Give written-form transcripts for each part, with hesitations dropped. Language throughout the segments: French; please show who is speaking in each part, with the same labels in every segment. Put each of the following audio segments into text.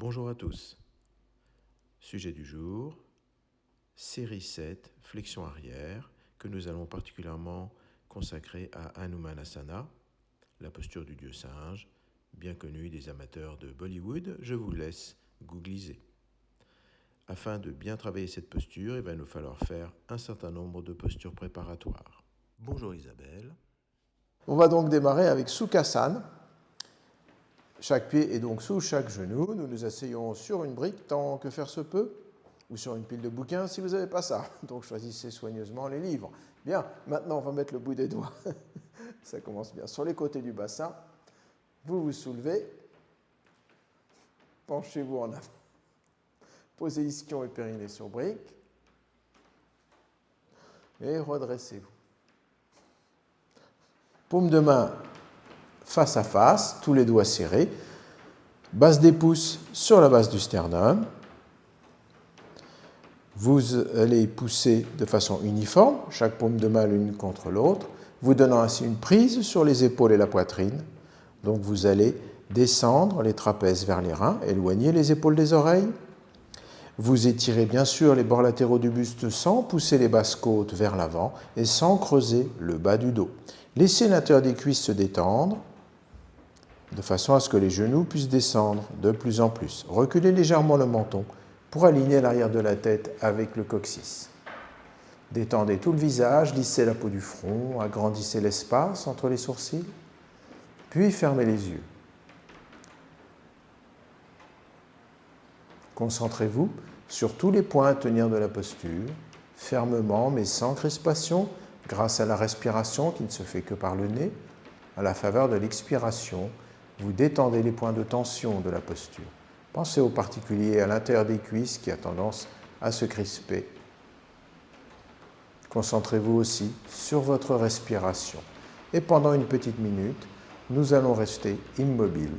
Speaker 1: Bonjour à tous. Sujet du jour, série 7, flexion arrière, que nous allons particulièrement consacrer à Hanumanasana, la posture du dieu singe, bien connue des amateurs de Bollywood. Je vous laisse googliser. Afin de bien travailler cette posture, il va nous falloir faire un certain nombre de postures préparatoires. Bonjour Isabelle.
Speaker 2: On va donc démarrer avec Sukhasana. Chaque pied est donc sous chaque genou. Nous nous asseyons sur une brique tant que faire se peut, ou sur une pile de bouquins si vous n'avez pas ça. Donc choisissez soigneusement les livres. Bien, maintenant on va mettre le bout des doigts. Ça commence bien. Sur les côtés du bassin, vous vous soulevez, penchez-vous en avant. Posez ischion et périnée sur brique. Et redressez-vous. Paume de main face à face, tous les doigts serrés. Base des pouces sur la base du sternum. Vous allez pousser de façon uniforme, chaque paume de main l'une contre l'autre, vous donnant ainsi une prise sur les épaules et la poitrine. Donc vous allez descendre les trapèzes vers les reins, éloigner les épaules des oreilles. Vous étirez bien sûr les bords latéraux du buste sans pousser les basses côtes vers l'avant et sans creuser le bas du dos. Laissez l'intérieur des cuisses se détendre de façon à ce que les genoux puissent descendre de plus en plus. Reculez légèrement le menton pour aligner l'arrière de la tête avec le coccyx. Détendez tout le visage, lissez la peau du front, agrandissez l'espace entre les sourcils, puis fermez les yeux. Concentrez-vous sur tous les points à tenir de la posture, fermement mais sans crispation, grâce à la respiration qui ne se fait que par le nez. À la faveur de l'expiration, vous détendez les points de tension de la posture. Pensez au particulier à l'intérieur des cuisses qui a tendance à se crisper. Concentrez-vous aussi sur votre respiration. Et pendant une petite minute, nous allons rester immobiles.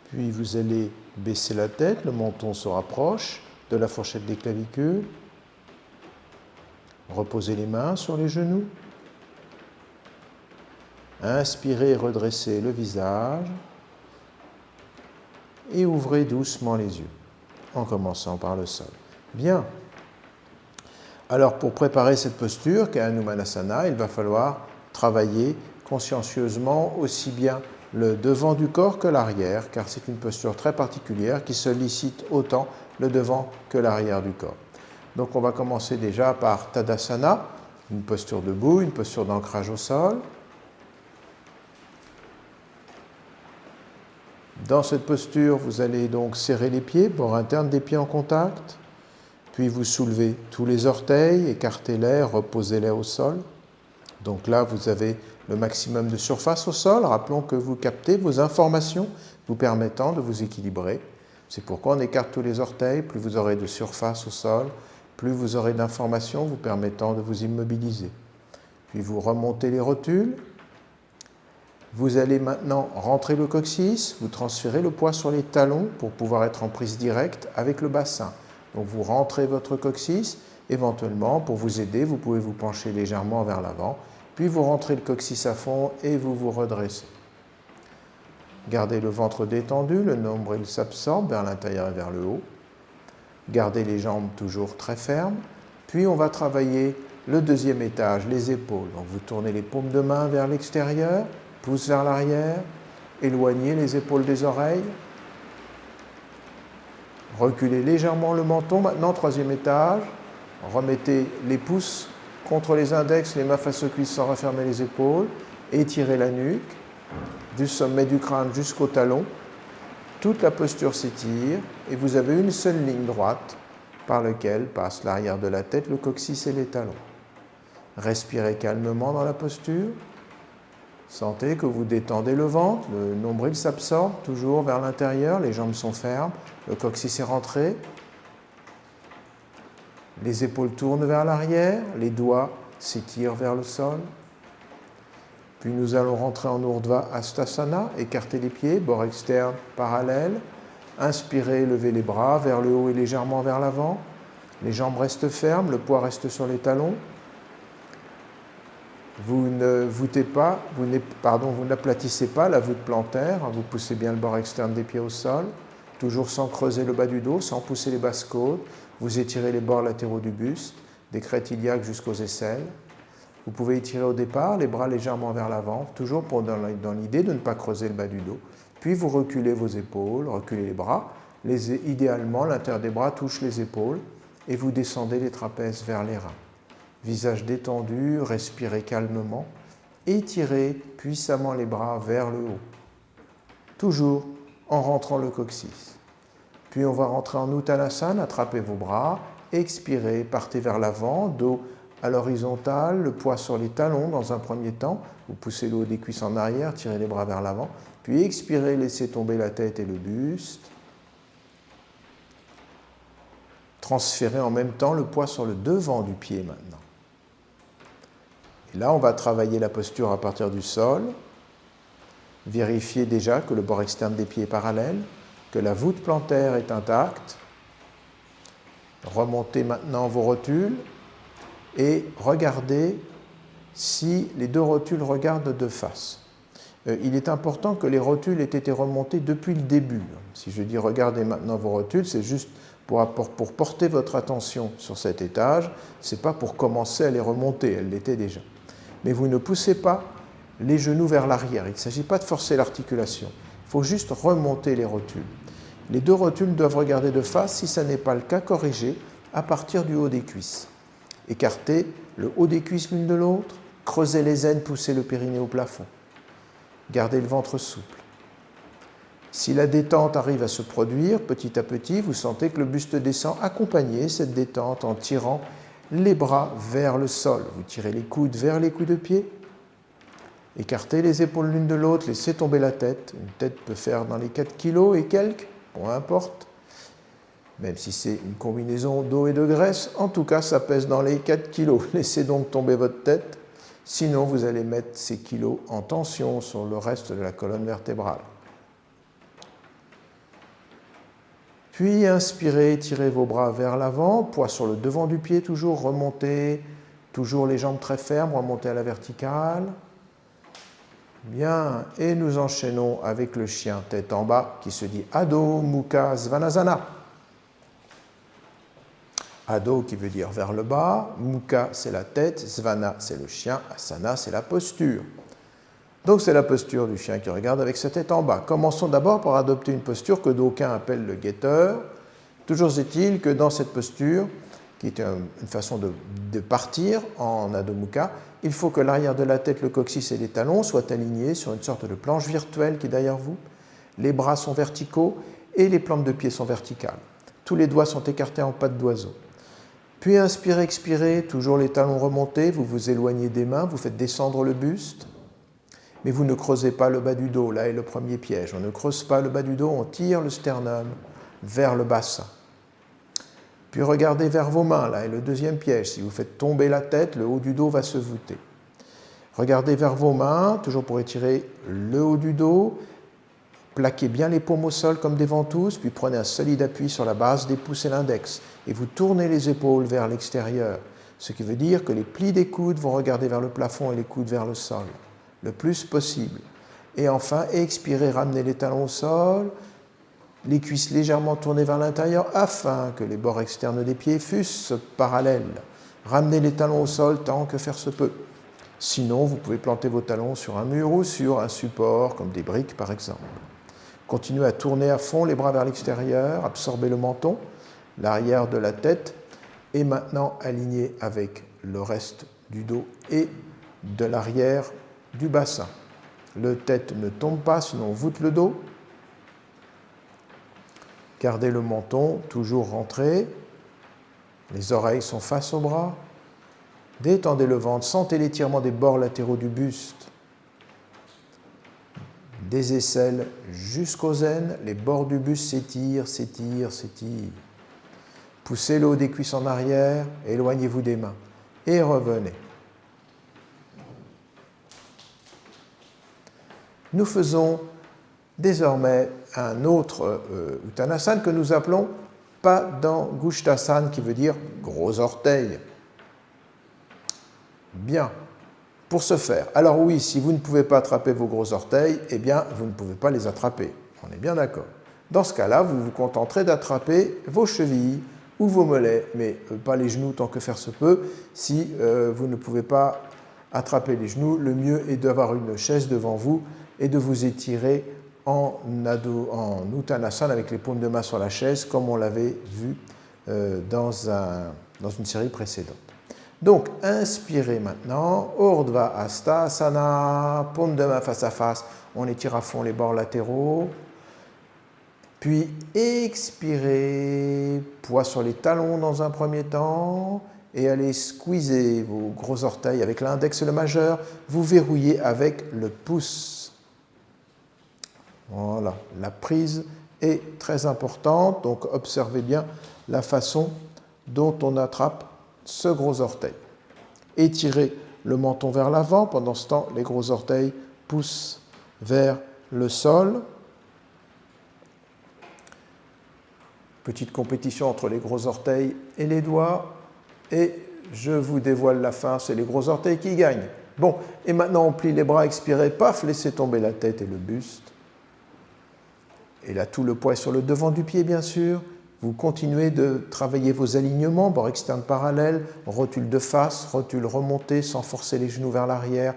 Speaker 2: Puis vous allez baisser la tête, le menton se rapproche de la fourchette des clavicules. Reposez les mains sur les genoux. Inspirez et redressez le visage. Et ouvrez doucement les yeux, en commençant par le sol. Bien. Alors pour préparer cette posture, qu'est Hanumanasana, il va falloir travailler consciencieusement aussi bien le devant du corps que l'arrière, car c'est une posture très particulière qui sollicite autant le devant que l'arrière du corps. Donc on va commencer déjà par Tadasana, une posture debout, une posture d'ancrage au sol. Dans cette posture, vous allez donc serrer les pieds, bord interne des pieds en contact, puis vous soulevez tous les orteils, écartez-les, reposez-les au sol. Donc là, vous avez le maximum de surface au sol. Rappelons que vous captez vos informations vous permettant de vous équilibrer. C'est pourquoi on écarte tous les orteils. Plus vous aurez de surface au sol, plus vous aurez d'informations vous permettant de vous immobiliser. Puis vous remontez les rotules. Vous allez maintenant rentrer le coccyx. Vous transférez le poids sur les talons pour pouvoir être en prise directe avec le bassin. Donc vous rentrez votre coccyx. Éventuellement, pour vous aider, vous pouvez vous pencher légèrement vers l'avant. Puis vous rentrez le coccyx à fond et vous vous redressez. Gardez le ventre détendu, le nombril s'absorbe vers l'intérieur et vers le haut. Gardez les jambes toujours très fermes. Puis on va travailler le deuxième étage, les épaules. Donc vous tournez les paumes de main vers l'extérieur, pouce vers l'arrière, éloignez les épaules des oreilles. Reculez légèrement le menton. Maintenant, troisième étage, remettez les pouces contre les index, les mains face aux cuisses sans refermer les épaules. Étirez la nuque, du sommet du crâne jusqu'au talon. Toute la posture s'étire et vous avez une seule ligne droite par laquelle passe l'arrière de la tête, le coccyx et les talons. Respirez calmement dans la posture. Sentez que vous détendez le ventre, le nombril s'absorbe toujours vers l'intérieur, les jambes sont fermes, le coccyx est rentré. Les épaules tournent vers l'arrière, les doigts s'étirent vers le sol. Puis nous allons rentrer en Urdhva Hastasana, écarter les pieds, bord externe parallèle. Inspirez, levez les bras vers le haut et légèrement vers l'avant. Les jambes restent fermes, le poids reste sur les talons. Vous n'aplatissez pas la voûte plantaire, vous poussez bien le bord externe des pieds au sol, toujours sans creuser le bas du dos, sans pousser les basses côtes. Vous étirez les bords latéraux du buste, des crêtes iliaques jusqu'aux aisselles. Vous pouvez étirer au départ les bras légèrement vers l'avant, toujours dans l'idée de ne pas creuser le bas du dos. Puis vous reculez vos épaules, reculez les bras. Idéalement, l'intérieur des bras touche les épaules et vous descendez les trapèzes vers les reins. Visage détendu, respirez calmement. Étirez puissamment les bras vers le haut. Toujours en rentrant le coccyx. Puis on va rentrer en Uttanasana, attrapez vos bras, expirez, partez vers l'avant, dos à l'horizontale, le poids sur les talons dans un premier temps. Vous poussez le haut des cuisses en arrière, tirez les bras vers l'avant. Puis expirez, laissez tomber la tête et le buste. Transférez en même temps le poids sur le devant du pied maintenant. Et là, on va travailler la posture à partir du sol. Vérifiez déjà que le bord externe des pieds est parallèle, que la voûte plantaire est intacte. Remontez maintenant vos rotules et regardez si les deux rotules regardent de face. Il est important que les rotules aient été remontées depuis le début. Si je dis regardez maintenant vos rotules, c'est juste pour porter votre attention sur cet étage, ce n'est pas pour commencer à les remonter, elles l'étaient déjà. Mais vous ne poussez pas les genoux vers l'arrière, il ne s'agit pas de forcer l'articulation, il faut juste remonter les rotules. Les deux rotules doivent regarder de face, si ce n'est pas le cas, corrigez à partir du haut des cuisses. Écartez le haut des cuisses l'une de l'autre, creusez les aines, poussez le périnée au plafond. Gardez le ventre souple. Si la détente arrive à se produire, petit à petit, vous sentez que le buste descend. Accompagnez cette détente en tirant les bras vers le sol. Vous tirez les coudes vers les coups de pied. Écartez les épaules l'une de l'autre, laissez tomber la tête. Une tête peut faire dans les 4 kilos et quelques, peu importe. Même si c'est une combinaison d'eau et de graisse, en tout cas, ça pèse dans les 4 kilos. Laissez donc tomber votre tête, sinon vous allez mettre ces kilos en tension sur le reste de la colonne vertébrale. Puis inspirez, tirez vos bras vers l'avant, poids sur le devant du pied toujours, remontez, toujours les jambes très fermes, remontez à la verticale. Bien, et nous enchaînons avec le chien tête en bas qui se dit Adho Mukha Svanasana. Adho qui veut dire vers le bas, Mukha c'est la tête, Svana c'est le chien, Asana c'est la posture. Donc c'est la posture du chien qui regarde avec sa tête en bas. Commençons d'abord par adopter une posture que d'aucuns appellent le guetteur. Toujours est-il que dans cette posture, qui est une façon de partir en Adho Mukha, il faut que l'arrière de la tête, le coccyx et les talons soient alignés sur une sorte de planche virtuelle qui est derrière vous. Les bras sont verticaux et les plantes de pied sont verticales. Tous les doigts sont écartés en pattes d'oiseau. Puis inspirez, expirez, toujours les talons remontés, vous vous éloignez des mains, vous faites descendre le buste. Mais vous ne creusez pas le bas du dos, là est le premier piège. On ne creuse pas le bas du dos, on tire le sternum vers le bassin. Puis regardez vers vos mains, là est le deuxième piège. Si vous faites tomber la tête, le haut du dos va se voûter. Regardez vers vos mains, toujours pour étirer le haut du dos. Plaquez bien les paumes au sol comme des ventouses, puis prenez un solide appui sur la base des pouces et l'index. Et vous tournez les épaules vers l'extérieur, ce qui veut dire que les plis des coudes vont regarder vers le plafond et les coudes vers le sol, le plus possible. Et enfin, expirez, ramenez les talons au sol, les cuisses légèrement tournées vers l'intérieur afin que les bords externes des pieds fussent parallèles. ramenez les talons au sol tant que faire se peut. Sinon, vous pouvez planter vos talons sur un mur ou sur un support, comme des briques par exemple. Continuez à tourner à fond les bras vers l'extérieur, absorbez le menton, l'arrière de la tête, et maintenant aligné avec le reste du dos et de l'arrière du bassin. Le tête ne tombe pas, sinon on voûte le dos. Gardez le menton toujours rentré. Les oreilles sont face au bras. Détendez le ventre, sentez l'étirement des bords latéraux du buste. Des aisselles jusqu'aux aines, les bords du buste s'étirent, s'étirent, s'étirent. Poussez le haut des cuisses en arrière, éloignez-vous des mains et revenez. Nous faisons désormais un autre Uttanasana que nous appelons Padangushtasana, qui veut dire gros orteil. Bien. Pour ce faire, alors oui, si vous ne pouvez pas attraper vos gros orteils, eh bien, vous ne pouvez pas les attraper. On est bien d'accord. Dans ce cas-là, vous vous contenterez d'attraper vos chevilles ou vos mollets, mais pas les genoux tant que faire se peut. Si vous ne pouvez pas attraper les genoux, le mieux est d'avoir une chaise devant vous et de vous étirer en Uttanasana avec les paumes de main sur la chaise, comme on l'avait vu dans une série précédente. Donc, inspirez maintenant, Urdhva Hastasana, paume de main face à face, on étire à fond les bords latéraux. Puis, expirez, poids sur les talons dans un premier temps, et allez squeezer vos gros orteils avec l'index et le majeur, vous verrouillez avec le pouce. Voilà, la prise est très importante, donc observez bien la façon dont on attrape ce gros orteil. Étirez le menton vers l'avant. Pendant ce temps, les gros orteils poussent vers le sol. Petite compétition entre les gros orteils et les doigts. Et je vous dévoile la fin, c'est les gros orteils qui gagnent. Bon, et maintenant on plie les bras, expirez, paf, laissez tomber la tête et le buste. Et là, tout le poids est sur le devant du pied, bien sûr. Vous continuez de travailler vos alignements, bord externe parallèle, rotule de face, rotule remontée sans forcer les genoux vers l'arrière.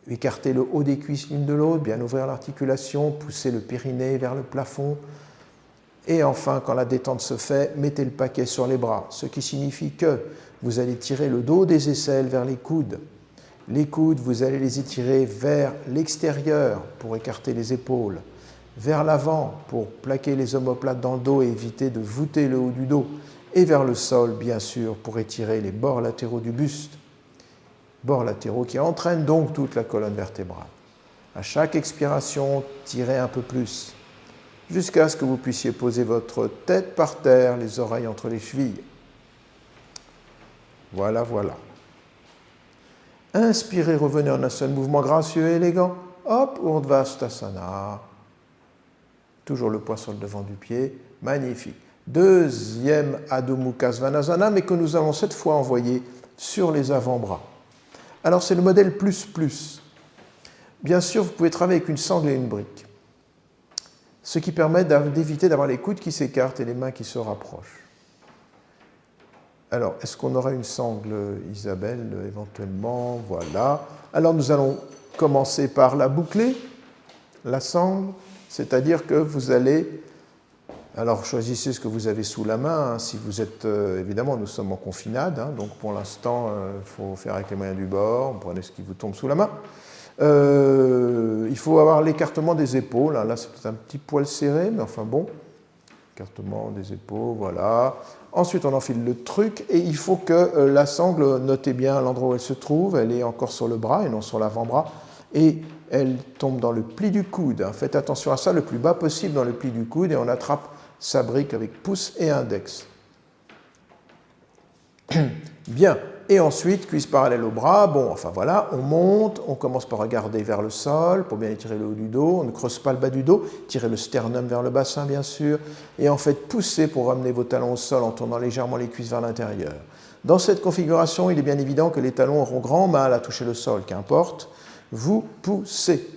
Speaker 2: Écartez le haut des cuisses l'une de l'autre, bien ouvrir l'articulation, poussez le périnée vers le plafond. Et enfin, quand la détente se fait, mettez le paquet sur les bras, ce qui signifie que vous allez tirer le dos des aisselles vers les coudes. Les coudes, vous allez les étirer vers l'extérieur pour écarter les épaules. Vers l'avant pour plaquer les omoplates dans le dos et éviter de voûter le haut du dos, et vers le sol, bien sûr, pour étirer les bords latéraux du buste, bords latéraux qui entraînent donc toute la colonne vertébrale. À chaque expiration, tirez un peu plus, jusqu'à ce que vous puissiez poser votre tête par terre, les oreilles entre les chevilles. Voilà, voilà. Inspirez, revenez en un seul mouvement gracieux et élégant. Hop, Urdhva Hastasana. Toujours le poids sur le devant du pied, magnifique. Deuxième Adho Mukha Svanasana, mais que nous allons cette fois envoyer sur les avant-bras. Alors c'est le modèle plus. Bien sûr, vous pouvez travailler avec une sangle et une brique, ce qui permet d'éviter d'avoir les coudes qui s'écartent et les mains qui se rapprochent. Alors, est-ce qu'on aura une sangle, Isabelle, éventuellement? Voilà. Alors nous allons commencer par la boucler, la sangle. C'est-à-dire que vous allez, alors choisissez ce que vous avez sous la main, hein, si vous êtes, évidemment nous sommes en confinade, hein, donc pour l'instant il faut faire avec les moyens du bord, vous prenez ce qui vous tombe sous la main. Il faut avoir l'écartement des épaules, hein, là c'est peut-être un petit poil serré, mais enfin bon, écartement des épaules, voilà. Ensuite on enfile le truc et il faut que la sangle, notez bien l'endroit où elle se trouve, elle est encore sur le bras et non sur l'avant-bras, et elle tombe dans le pli du coude. Faites attention à ça, le plus bas possible dans le pli du coude, et on attrape sa brique avec pouce et index. Bien, et ensuite, cuisse parallèle au bras, bon, enfin voilà, on monte, on commence par regarder vers le sol, pour bien étirer le haut du dos, on ne creuse pas le bas du dos, tirez le sternum vers le bassin, bien sûr, et en fait, poussez pour ramener vos talons au sol en tournant légèrement les cuisses vers l'intérieur. Dans cette configuration, il est bien évident que les talons auront grand mal à toucher le sol, qu'importe, vous poussez.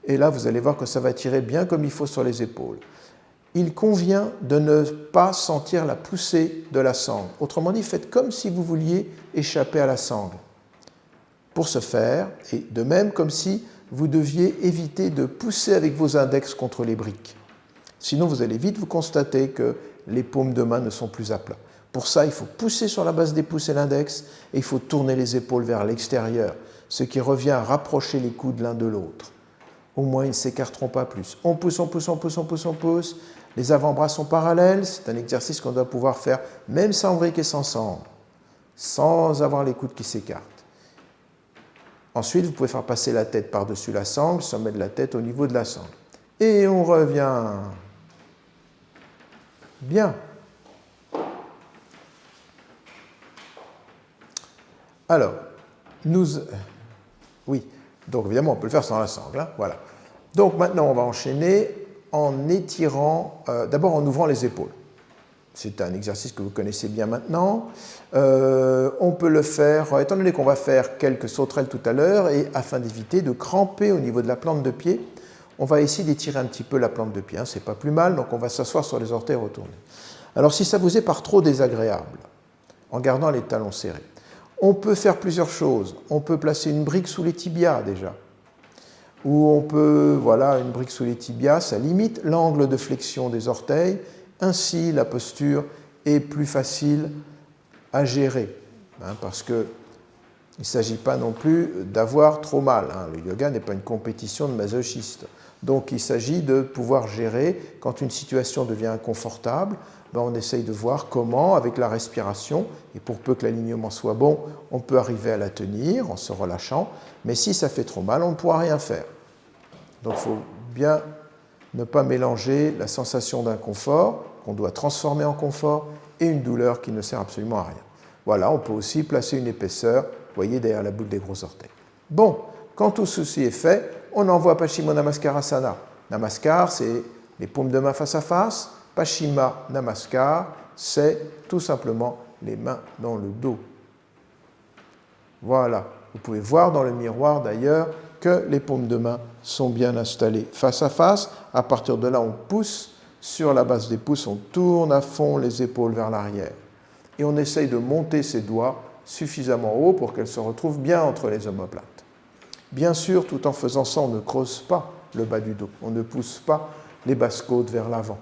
Speaker 2: Et là, vous allez voir que ça va tirer bien comme il faut sur les épaules. il convient de ne pas sentir la poussée de la sangle. Autrement dit, faites comme si vous vouliez échapper à la sangle. Pour ce faire, et de même comme si vous deviez éviter de pousser avec vos index contre les briques. Sinon, vous allez vite vous constater que les paumes de main ne sont plus à plat. Pour ça, il faut pousser sur la base des pouces et l'index, et il faut tourner les épaules vers l'extérieur, ce qui revient à rapprocher les coudes l'un de l'autre. Au moins, ils ne s'écarteront pas plus. On pousse, on pousse, on pousse, on pousse, on pousse. Les avant-bras sont parallèles. C'est un exercice qu'on doit pouvoir faire même sans briques et sans sangle, sans avoir les coudes qui s'écartent. Ensuite, vous pouvez faire passer la tête par-dessus la sangle, sommet de la tête au niveau de la sangle. Et on revient. Bien. Alors, oui, donc évidemment, on peut le faire sans la sangle. Hein, voilà. Donc maintenant, on va enchaîner en étirant, d'abord en ouvrant les épaules. C'est un exercice que vous connaissez bien maintenant. On peut le faire, étant donné qu'on va faire quelques sauterelles tout à l'heure, et afin d'éviter de cramper au niveau de la plante de pied, on va essayer d'étirer un petit peu la plante de pied. Hein, c'est pas plus mal, donc on va s'asseoir sur les orteils retournés. Alors si ça vous est par trop désagréable, en gardant les talons serrés, on peut faire plusieurs choses. On peut placer une brique sous les tibias déjà, ou on peut, voilà, une brique sous les tibias, ça limite l'angle de flexion des orteils. Ainsi, la posture est plus facile à gérer, hein, parce qu'il ne s'agit pas non plus d'avoir trop mal. Hein. Le yoga n'est pas une compétition de masochistes. Donc, il s'agit de pouvoir gérer. Quand une situation devient inconfortable, ben, on essaye de voir comment, avec la respiration, et pour peu que l'alignement soit bon, on peut arriver à la tenir en se relâchant. Mais si ça fait trop mal, on ne pourra rien faire. Donc, il faut bien ne pas mélanger la sensation d'inconfort qu'on doit transformer en confort et une douleur qui ne sert absolument à rien. Voilà, on peut aussi placer une épaisseur, vous voyez, derrière la boule des gros orteils. Bon, quand tout ceci est fait, on envoie Paschimottanasana Namaskarasana. Namaskar, c'est les paumes de main face à face. Paschima Namaskar, c'est tout simplement les mains dans le dos. Voilà, vous pouvez voir dans le miroir d'ailleurs que les paumes de main sont bien installées face à face. À partir de là, on pousse. Sur la base des pouces, on tourne à fond les épaules vers l'arrière. Et on essaye de monter ses doigts suffisamment haut pour qu'elles se retrouvent bien entre les omoplates. Bien sûr, tout en faisant ça, on ne creuse pas le bas du dos. On ne pousse pas les basses côtes vers l'avant.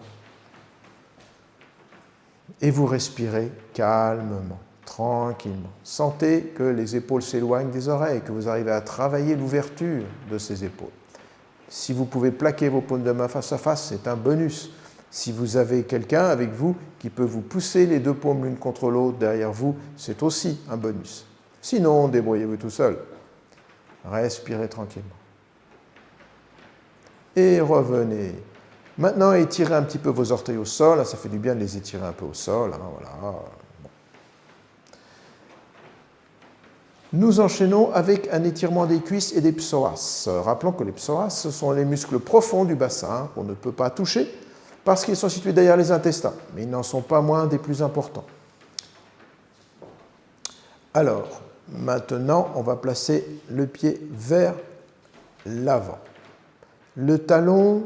Speaker 2: Et vous respirez calmement, tranquillement. Sentez que les épaules s'éloignent des oreilles, que vous arrivez à travailler l'ouverture de ces épaules. Si vous pouvez plaquer vos paumes de main face à face, c'est un bonus. Si vous avez quelqu'un avec vous qui peut vous pousser les deux paumes l'une contre l'autre derrière vous, c'est aussi un bonus. Sinon, débrouillez-vous tout seul. Respirez tranquillement. Et revenez. Maintenant, étirez un petit peu vos orteils au sol. Ça fait du bien de les étirer un peu au sol. Hein, voilà. Bon. Nous enchaînons avec un étirement des cuisses et des psoas. Rappelons que les psoas, ce sont les muscles profonds du bassin qu'on ne peut pas toucher parce qu'ils sont situés derrière les intestins, mais ils n'en sont pas moins des plus importants. Alors, maintenant, on va placer le pied vers l'avant. Le talon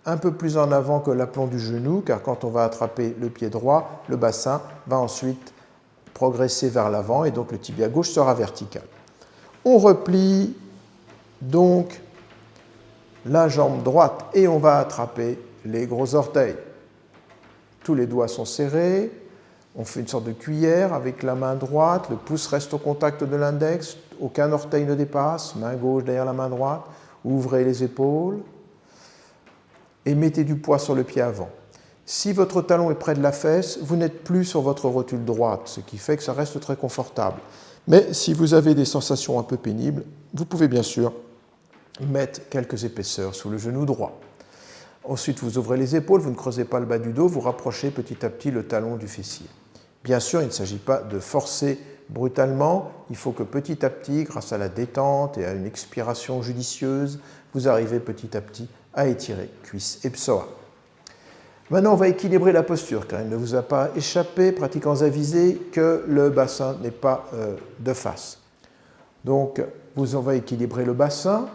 Speaker 2: un peu plus en avant que l'aplomb du genou, car quand on va attraper le pied droit, le bassin va ensuite progresser vers l'avant et donc le tibia gauche sera vertical. On replie donc la jambe droite et on va attraper les gros orteils. Tous les doigts sont serrés, on fait une sorte de cuillère avec la main droite, le pouce reste au contact de l'index, aucun orteil ne dépasse, main gauche derrière la main droite, ouvrez les épaules et mettez du poids sur le pied avant. Si votre talon est près de la fesse, vous n'êtes plus sur votre rotule droite, ce qui fait que ça reste très confortable. Mais si vous avez des sensations un peu pénibles, vous pouvez bien sûr mettre quelques épaisseurs sous le genou droit. Ensuite, vous ouvrez les épaules, vous ne creusez pas le bas du dos, vous rapprochez petit à petit le talon du fessier. Bien sûr, il ne s'agit pas de forcer brutalement, il faut que petit à petit, grâce à la détente et à une expiration judicieuse, vous arrivez petit à petit à étirer cuisses et psoas. Maintenant, on va équilibrer la posture, car il ne vous a pas échappé, pratiquants avisés, que le bassin n'est pas de face. Donc, on va équilibrer le bassin.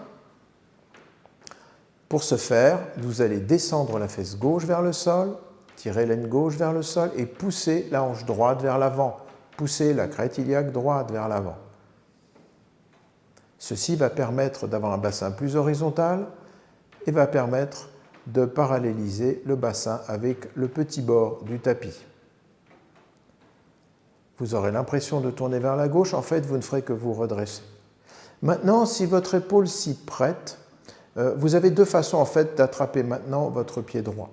Speaker 2: Pour ce faire, vous allez descendre la fesse gauche vers le sol, tirer l'aine gauche vers le sol et pousser la hanche droite vers l'avant, pousser la crête iliaque droite vers l'avant. Ceci va permettre d'avoir un bassin plus horizontal et va permettre de paralléliser le bassin avec le petit bord du tapis. Vous aurez l'impression de tourner vers la gauche, en fait, vous ne ferez que vous redresser. Maintenant, si votre épaule s'y prête, vous avez deux façons en fait d'attraper maintenant votre pied droit.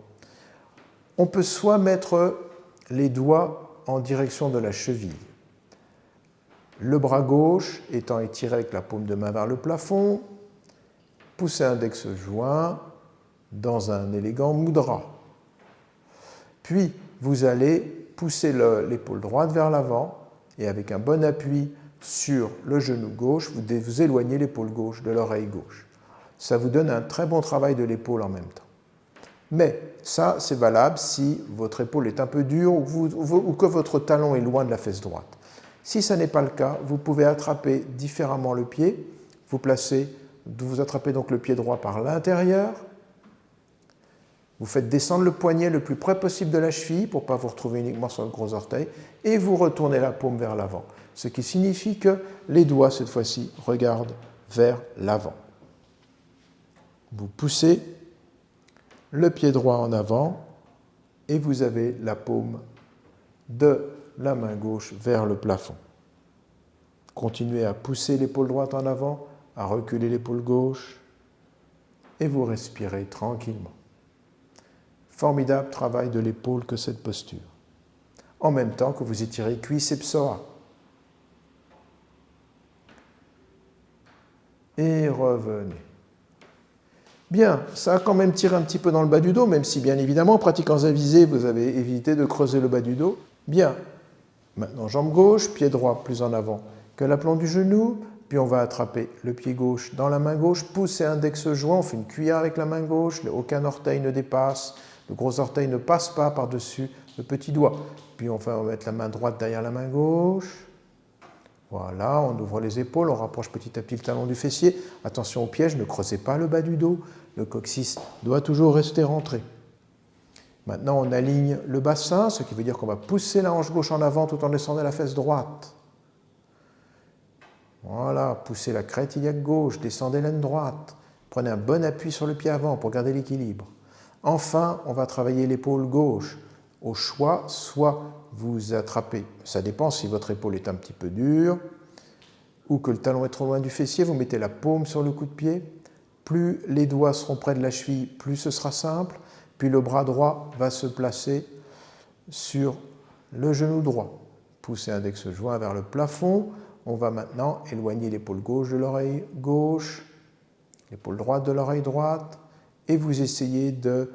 Speaker 2: On peut soit mettre les doigts en direction de la cheville, le bras gauche étant étiré avec la paume de main vers le plafond, pousser l'index joint dans un élégant mudra. Puis vous allez pousser l'épaule droite vers l'avant et avec un bon appui sur le genou gauche, vous éloignez l'épaule gauche de l'oreille gauche. Ça vous donne un très bon travail de l'épaule en même temps. Mais ça, c'est valable si votre épaule est un peu dure ou que votre talon est loin de la fesse droite. Si ce n'est pas le cas, vous pouvez attraper différemment le pied. Vous attrapez donc le pied droit par l'intérieur. Vous faites descendre le poignet le plus près possible de la cheville pour ne pas vous retrouver uniquement sur le gros orteil et vous retournez la paume vers l'avant. Ce qui signifie que les doigts, cette fois-ci, regardent vers l'avant. Vous poussez le pied droit en avant et vous avez la paume de la main gauche vers le plafond. Continuez à pousser l'épaule droite en avant, à reculer l'épaule gauche et vous respirez tranquillement. Formidable travail de l'épaule que cette posture. En même temps que vous étirez cuisses et psoas. Et revenez. Bien, ça a quand même tiré un petit peu dans le bas du dos, même si bien évidemment, en pratiquant Zavisé, vous avez évité de creuser le bas du dos. Bien, maintenant jambe gauche, pied droit plus en avant que l'aplomb du genou, puis on va attraper le pied gauche dans la main gauche, pouce et index joint, on fait une cuillère avec la main gauche, aucun orteil ne dépasse, le gros orteil ne passe pas par-dessus le petit doigt. Puis on va mettre la main droite derrière la main gauche. Voilà, on ouvre les épaules, on rapproche petit à petit le talon du fessier. Attention au piège, ne creusez pas le bas du dos. Le coccyx doit toujours rester rentré. Maintenant, on aligne le bassin, ce qui veut dire qu'on va pousser la hanche gauche en avant tout en descendant la fesse droite. Voilà, poussez la crête iliaque gauche, descendez l'aine droite. Prenez un bon appui sur le pied avant pour garder l'équilibre. Enfin, on va travailler l'épaule gauche. Au choix, soit vous attrapez, ça dépend si votre épaule est un petit peu dure ou que le talon est trop loin du fessier, vous mettez la paume sur le coup de pied. Plus les doigts seront près de la cheville, plus ce sera simple. Puis le bras droit va se placer sur le genou droit. Poussez index joint vers le plafond. On va maintenant éloigner l'épaule gauche de l'oreille gauche, l'épaule droite de l'oreille droite, et vous essayez de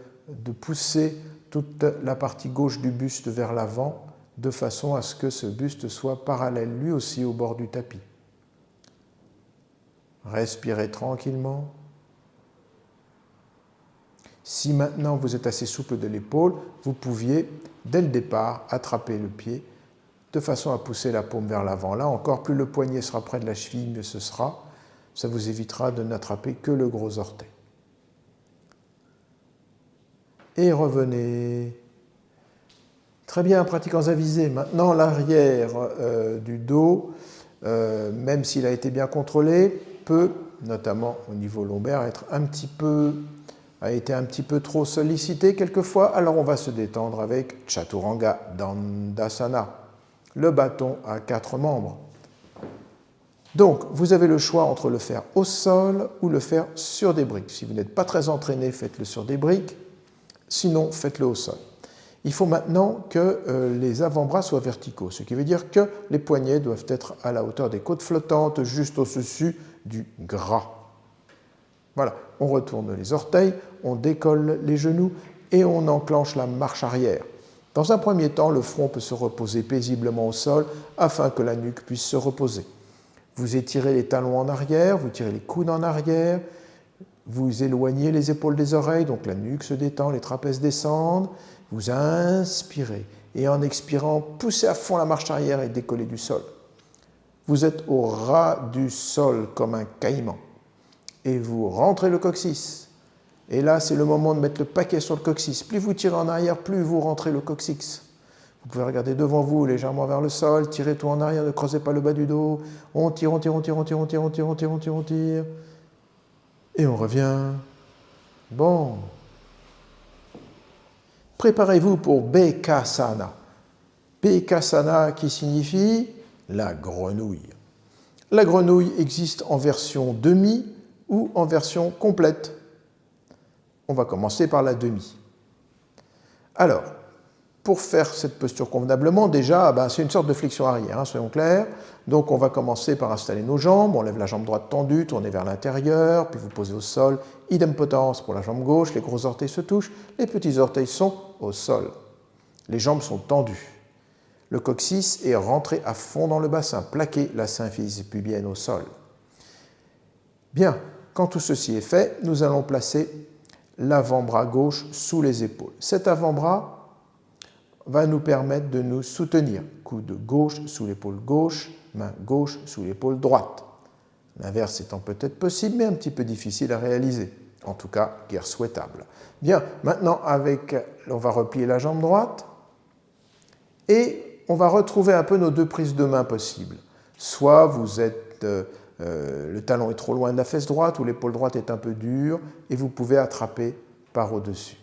Speaker 2: pousser toute la partie gauche du buste vers l'avant, de façon à ce que ce buste soit parallèle lui aussi au bord du tapis. Respirez tranquillement. Si maintenant vous êtes assez souple de l'épaule, vous pouviez, dès le départ, attraper le pied de façon à pousser la paume vers l'avant. Là encore, plus le poignet sera près de la cheville, mieux ce sera. Ça vous évitera de n'attraper que le gros orteil. Et revenez. Très bien, pratiquant Zavisé. Maintenant, l'arrière du dos, même s'il a été bien contrôlé, peut, notamment au niveau lombaire, a été un petit peu trop sollicité quelquefois. Alors on va se détendre avec Chaturanga Dandasana, le bâton à 4 membres. Donc, vous avez le choix entre le faire au sol ou le faire sur des briques. Si vous n'êtes pas très entraîné, faites-le sur des briques. Sinon, faites-le au sol. Il faut maintenant que les avant-bras soient verticaux, ce qui veut dire que les poignets doivent être à la hauteur des côtes flottantes, juste au-dessus du gras. Voilà, on retourne les orteils, on décolle les genoux et on enclenche la marche arrière. Dans un premier temps, le front peut se reposer paisiblement au sol afin que la nuque puisse se reposer. Vous étirez les talons en arrière, vous tirez les coudes en arrière, vous éloignez les épaules des oreilles, donc la nuque se détend, les trapèzes descendent. Vous inspirez et en expirant, poussez à fond la marche arrière et décollez du sol. Vous êtes au ras du sol comme un caïman et vous rentrez le coccyx. Et là, c'est le moment de mettre le paquet sur le coccyx. Plus vous tirez en arrière, plus vous rentrez le coccyx. Vous pouvez regarder devant vous, légèrement vers le sol, tirez tout en arrière, ne creusez pas le bas du dos. On tire, on tire, on tire, on tire, on tire, on tire, on tire, on tire, on tire. Et on revient. Bon. Préparez-vous pour Bekasana. Bekasana qui signifie la grenouille. La grenouille existe en version demi ou en version complète. On va commencer par la demi. Alors, pour faire cette posture convenablement, déjà, c'est une sorte de flexion arrière, soyons clairs. Donc, on va commencer par installer nos jambes. On lève la jambe droite tendue, tournez vers l'intérieur, puis vous posez au sol. Idem potence pour la jambe gauche, les gros orteils se touchent, les petits orteils sont au sol. Les jambes sont tendues. Le coccyx est rentré à fond dans le bassin. Plaquez la symphyse pubienne au sol. Bien, quand tout ceci est fait, nous allons placer l'avant-bras gauche sous les épaules. Cet avant-bras va nous permettre de nous soutenir. Coude gauche sous l'épaule gauche, main gauche sous l'épaule droite. L'inverse étant peut-être possible, mais un petit peu difficile à réaliser. En tout cas, guère souhaitable. Bien, maintenant, on va replier la jambe droite et on va retrouver un peu nos deux prises de main possibles. Soit vous êtes, le talon est trop loin de la fesse droite ou l'épaule droite est un peu dure et vous pouvez attraper par au-dessus.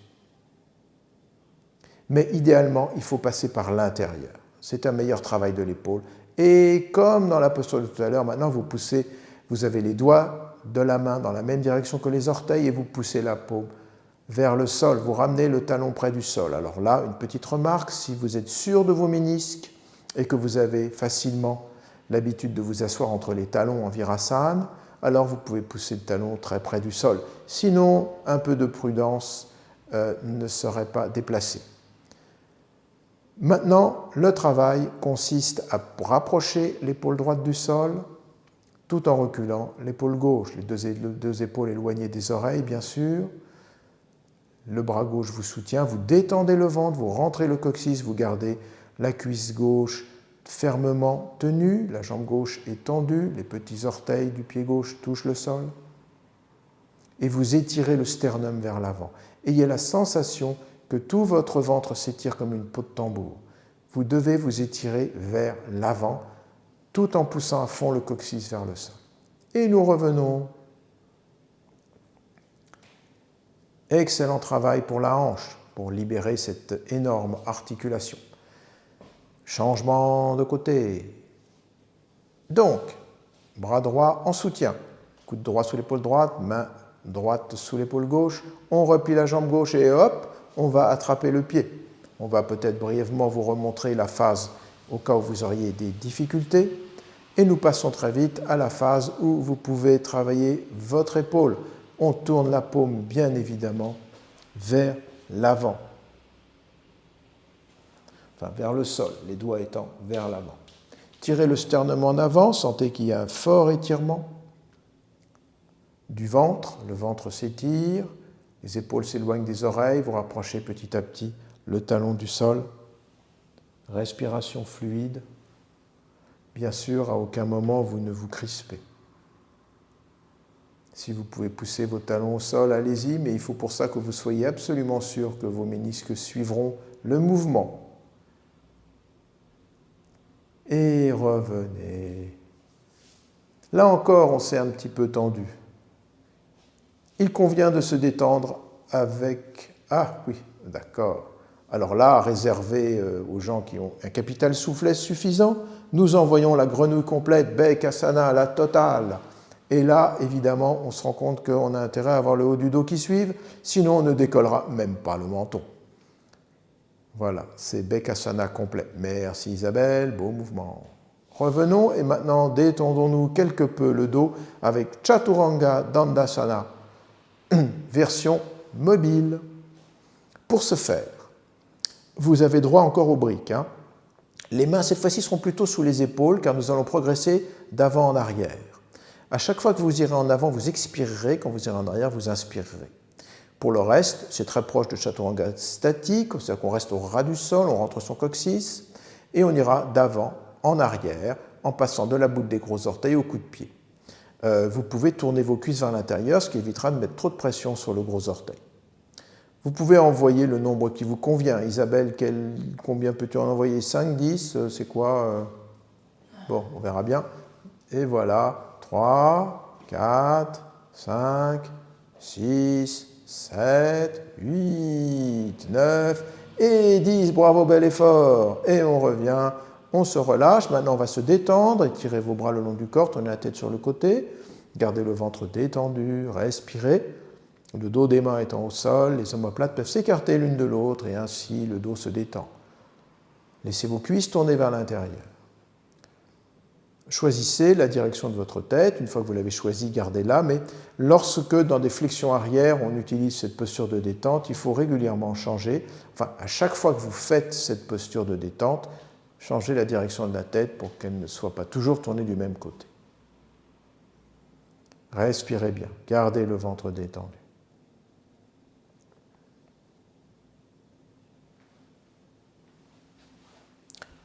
Speaker 2: Mais idéalement, il faut passer par l'intérieur. C'est un meilleur travail de l'épaule. Et comme dans la posture de tout à l'heure, maintenant vous avez les doigts de la main dans la même direction que les orteils et vous poussez la paume vers le sol. Vous ramenez le talon près du sol. Alors là, une petite remarque, si vous êtes sûr de vos ménisques et que vous avez facilement l'habitude de vous asseoir entre les talons en virasana, alors vous pouvez pousser le talon très près du sol. Sinon, un peu de prudence ne serait pas déplacé. Maintenant, le travail consiste à rapprocher l'épaule droite du sol tout en reculant l'épaule gauche, les deux épaules éloignées des oreilles, bien sûr. Le bras gauche vous soutient, vous détendez le ventre, vous rentrez le coccyx, vous gardez la cuisse gauche fermement tenue, la jambe gauche est tendue, les petits orteils du pied gauche touchent le sol. Et vous étirez le sternum vers l'avant. Ayez la sensation que tout votre ventre s'étire comme une peau de tambour. Vous devez vous étirer vers l'avant, tout en poussant à fond le coccyx vers le sol. Et nous revenons. Excellent travail pour la hanche, pour libérer cette énorme articulation. Changement de côté. Donc, bras droit en soutien, coude droit sous l'épaule droite, main droite sous l'épaule gauche. On replie la jambe gauche et hop, on va attraper le pied. On va peut-être brièvement vous remontrer la phase au cas où vous auriez des difficultés. Et nous passons très vite à la phase où vous pouvez travailler votre épaule. On tourne la paume, bien évidemment, vers l'avant. Enfin, vers le sol, les doigts étant vers l'avant. Tirez le sternum en avant, sentez qu'il y a un fort étirement du ventre. Le ventre s'étire, les épaules s'éloignent des oreilles, vous rapprochez petit à petit le talon du sol. Respiration fluide. Bien sûr, à aucun moment vous ne vous crispez. Si vous pouvez pousser vos talons au sol, allez-y, mais il faut pour ça que vous soyez absolument sûr que vos ménisques suivront le mouvement. Et revenez. Là encore, on s'est un petit peu tendu. Il convient de se détendre avec... Ah oui, d'accord. Alors là, réservé aux gens qui ont un capital soufflet suffisant, nous envoyons la grenouille complète, Bekasana à la totale. Et là, évidemment, on se rend compte qu'on a intérêt à avoir le haut du dos qui suive, sinon on ne décollera même pas le menton. Voilà, c'est Bekasana complet. Merci Isabelle, beau mouvement. Revenons et maintenant détendons-nous quelque peu le dos avec Chaturanga Dandasana, version mobile. Pour ce faire, vous avez droit encore aux briques. Les mains, cette fois-ci, seront plutôt sous les épaules car nous allons progresser d'avant en arrière. À chaque fois que vous irez en avant, vous expirerez. Quand vous irez en arrière, vous inspirerez. Pour le reste, c'est très proche de Chaturanga statique, c'est-à-dire qu'on reste au ras du sol, on rentre son coccyx et on ira d'avant en arrière en passant de la boute des gros orteils au coup de pied. vous pouvez tourner vos cuisses vers l'intérieur, ce qui évitera de mettre trop de pression sur le gros orteil. Vous pouvez envoyer le nombre qui vous convient. Isabelle, combien peux-tu en envoyer? 5, 10, c'est quoi? Bon, on verra bien. Et voilà, 3, 4, 5, 6, 7, 8, 9 et 10. Bravo, bel effort. Et on revient, on se relâche. Maintenant, on va se détendre, étirez vos bras le long du corps, tournez la tête sur le côté, gardez le ventre détendu, respirez. Le dos des mains étant au sol, les omoplates peuvent s'écarter l'une de l'autre et ainsi le dos se détend. Laissez vos cuisses tourner vers l'intérieur. Choisissez la direction de votre tête. Une fois que vous l'avez choisie, gardez-la. Mais lorsque, dans des flexions arrière, on utilise cette posture de détente, il faut régulièrement changer. Enfin, à chaque fois que vous faites cette posture de détente, changez la direction de la tête pour qu'elle ne soit pas toujours tournée du même côté. Respirez bien. Gardez le ventre détendu.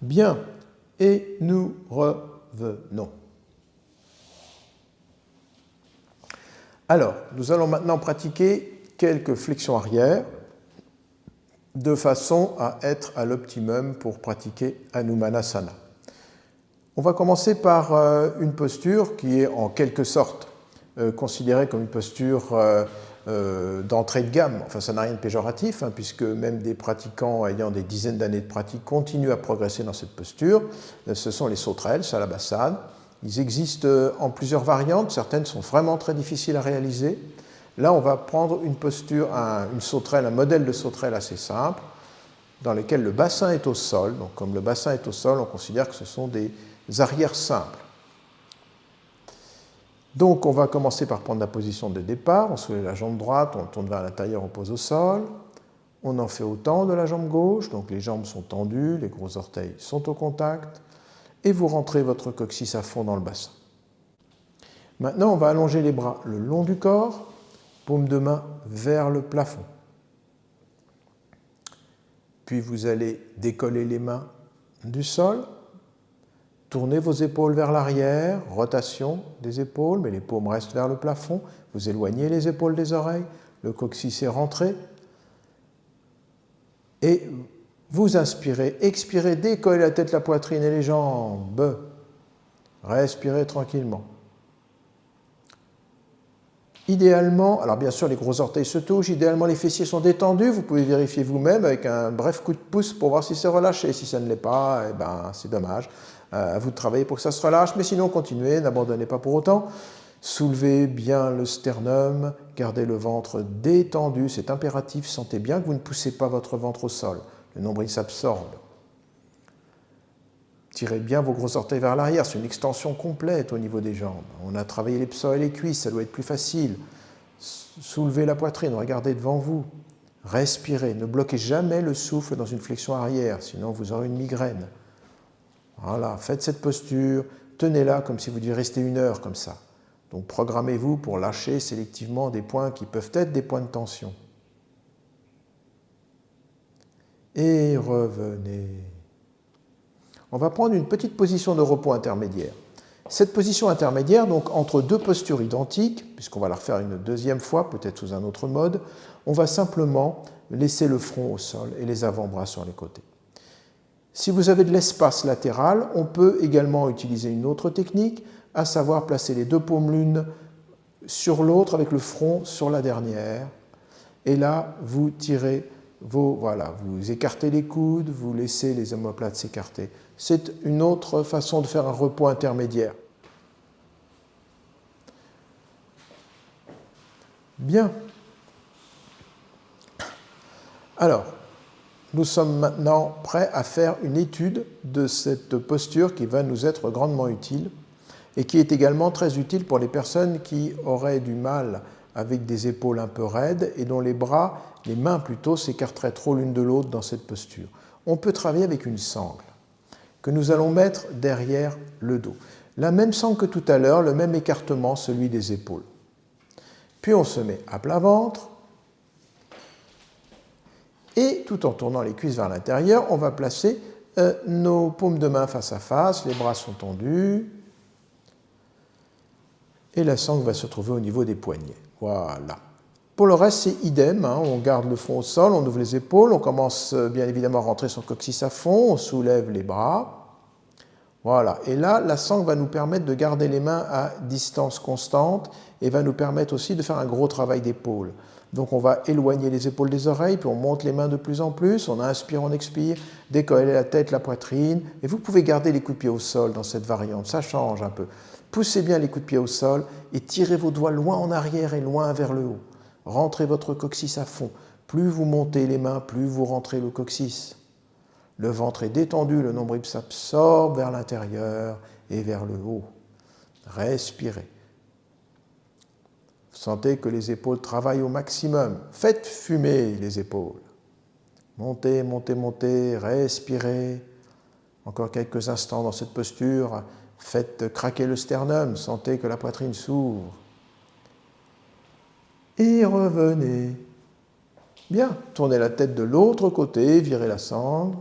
Speaker 2: Bien, et nous revenons. Alors, nous allons maintenant pratiquer quelques flexions arrière de façon à être à l'optimum pour pratiquer Hanumanasana. On va commencer par une posture qui est en quelque sorte considérée comme une posture d'entrée de gamme. Enfin, ça n'a rien de péjoratif, puisque même des pratiquants ayant des dizaines d'années de pratique continuent à progresser dans cette posture. Ce sont les sauterelles, Salabhasana. Ils existent en plusieurs variantes. Certaines sont vraiment très difficiles à réaliser. Là, on va prendre une posture, une sauterelle, un modèle de sauterelle assez simple, dans lequel le bassin est au sol. Donc, comme le bassin est au sol, on considère que ce sont des arrières simples. Donc, on va commencer par prendre la position de départ. On soulève la jambe droite, on tourne vers l'intérieur, on pose au sol. On en fait autant de la jambe gauche. Donc, les jambes sont tendues, les gros orteils sont au contact. Et vous rentrez votre coccyx à fond dans le bassin. Maintenant, on va allonger les bras le long du corps, paume de main vers le plafond. Puis, vous allez décoller les mains du sol. Tournez vos épaules vers l'arrière, rotation des épaules, mais les paumes restent vers le plafond. Vous éloignez les épaules des oreilles, le coccyx est rentré. Et vous inspirez, expirez, décollez la tête, la poitrine et les jambes. Respirez tranquillement. Idéalement, alors bien sûr les gros orteils se touchent, idéalement les fessiers sont détendus, vous pouvez vérifier vous-même avec un bref coup de pouce pour voir si c'est relâché. Si ça ne l'est pas, eh ben, c'est dommage. À vous de travailler pour que ça se relâche, mais sinon continuez, n'abandonnez pas pour autant. Soulevez bien le sternum, gardez le ventre détendu, c'est impératif, sentez bien que vous ne poussez pas votre ventre au sol, le nombril s'absorbe. Tirez bien vos gros orteils vers l'arrière, c'est une extension complète au niveau des jambes. On a travaillé les psoas et les cuisses, ça doit être plus facile. Soulevez la poitrine, regardez devant vous. Respirez, ne bloquez jamais le souffle dans une flexion arrière, sinon vous aurez une migraine. Voilà, faites cette posture, tenez-la comme si vous deviez rester 1 heure comme ça. Donc programmez-vous pour lâcher sélectivement des points qui peuvent être des points de tension. Et revenez. On va prendre une petite position de repos intermédiaire. Cette position intermédiaire, donc entre deux postures identiques, puisqu'on va la refaire une deuxième fois, peut-être sous un autre mode, on va simplement laisser le front au sol et les avant-bras sur les côtés. Si vous avez de l'espace latéral, on peut également utiliser une autre technique, à savoir placer les 2 paumes l'une sur l'autre avec le front sur la dernière. Et là, vous tirez vous écartez les coudes, vous laissez les omoplates s'écarter. C'est une autre façon de faire un repos intermédiaire. Bien. Alors, nous sommes maintenant prêts à faire une étude de cette posture qui va nous être grandement utile et qui est également très utile pour les personnes qui auraient du mal avec des épaules un peu raides et dont les mains plutôt, s'écarteraient trop l'une de l'autre dans cette posture. On peut travailler avec une sangle que nous allons mettre derrière le dos. La même sangle que tout à l'heure, le même écartement, celui des épaules. Puis on se met à plat ventre. Et tout en tournant les cuisses vers l'intérieur, on va placer nos paumes de main face à face, les bras sont tendus. et la sangle va se trouver au niveau des poignets. Voilà. Pour le reste, c'est idem, hein. On garde le fond au sol, on ouvre les épaules, on commence bien évidemment à rentrer son coccyx à fond, on soulève les bras. Voilà. Et là, la sangle va nous permettre de garder les mains à distance constante et va nous permettre aussi de faire un gros travail d'épaule. Donc on va éloigner les épaules des oreilles, puis on monte les mains de plus en plus, on inspire, on expire, décoller la tête, la poitrine, et vous pouvez garder les coups de pied au sol dans cette variante, ça change un peu. Poussez bien les coups de pied au sol et tirez vos doigts loin en arrière et loin vers le haut. Rentrez votre coccyx à fond. Plus vous montez les mains, plus vous rentrez le coccyx. Le ventre est détendu, le nombril s'absorbe vers l'intérieur et vers le haut. Respirez. Sentez que les épaules travaillent au maximum. Faites fumer les épaules. Montez, montez, montez, respirez. Encore quelques instants dans cette posture. Faites craquer le sternum. Sentez que la poitrine s'ouvre. Et revenez. Bien, tournez la tête de l'autre côté, virez la sangle.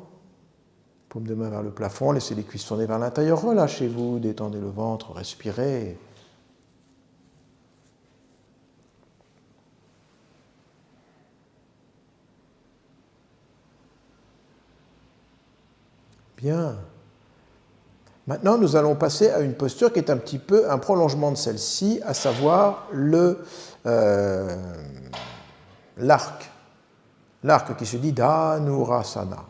Speaker 2: Paume de main vers le plafond, laissez les cuisses tourner vers l'intérieur. Relâchez-vous, détendez le ventre, respirez. Bien. Maintenant, nous allons passer à une posture qui est un petit peu un prolongement de celle-ci, à savoir l'arc. L'arc qui se dit Dhanurasana.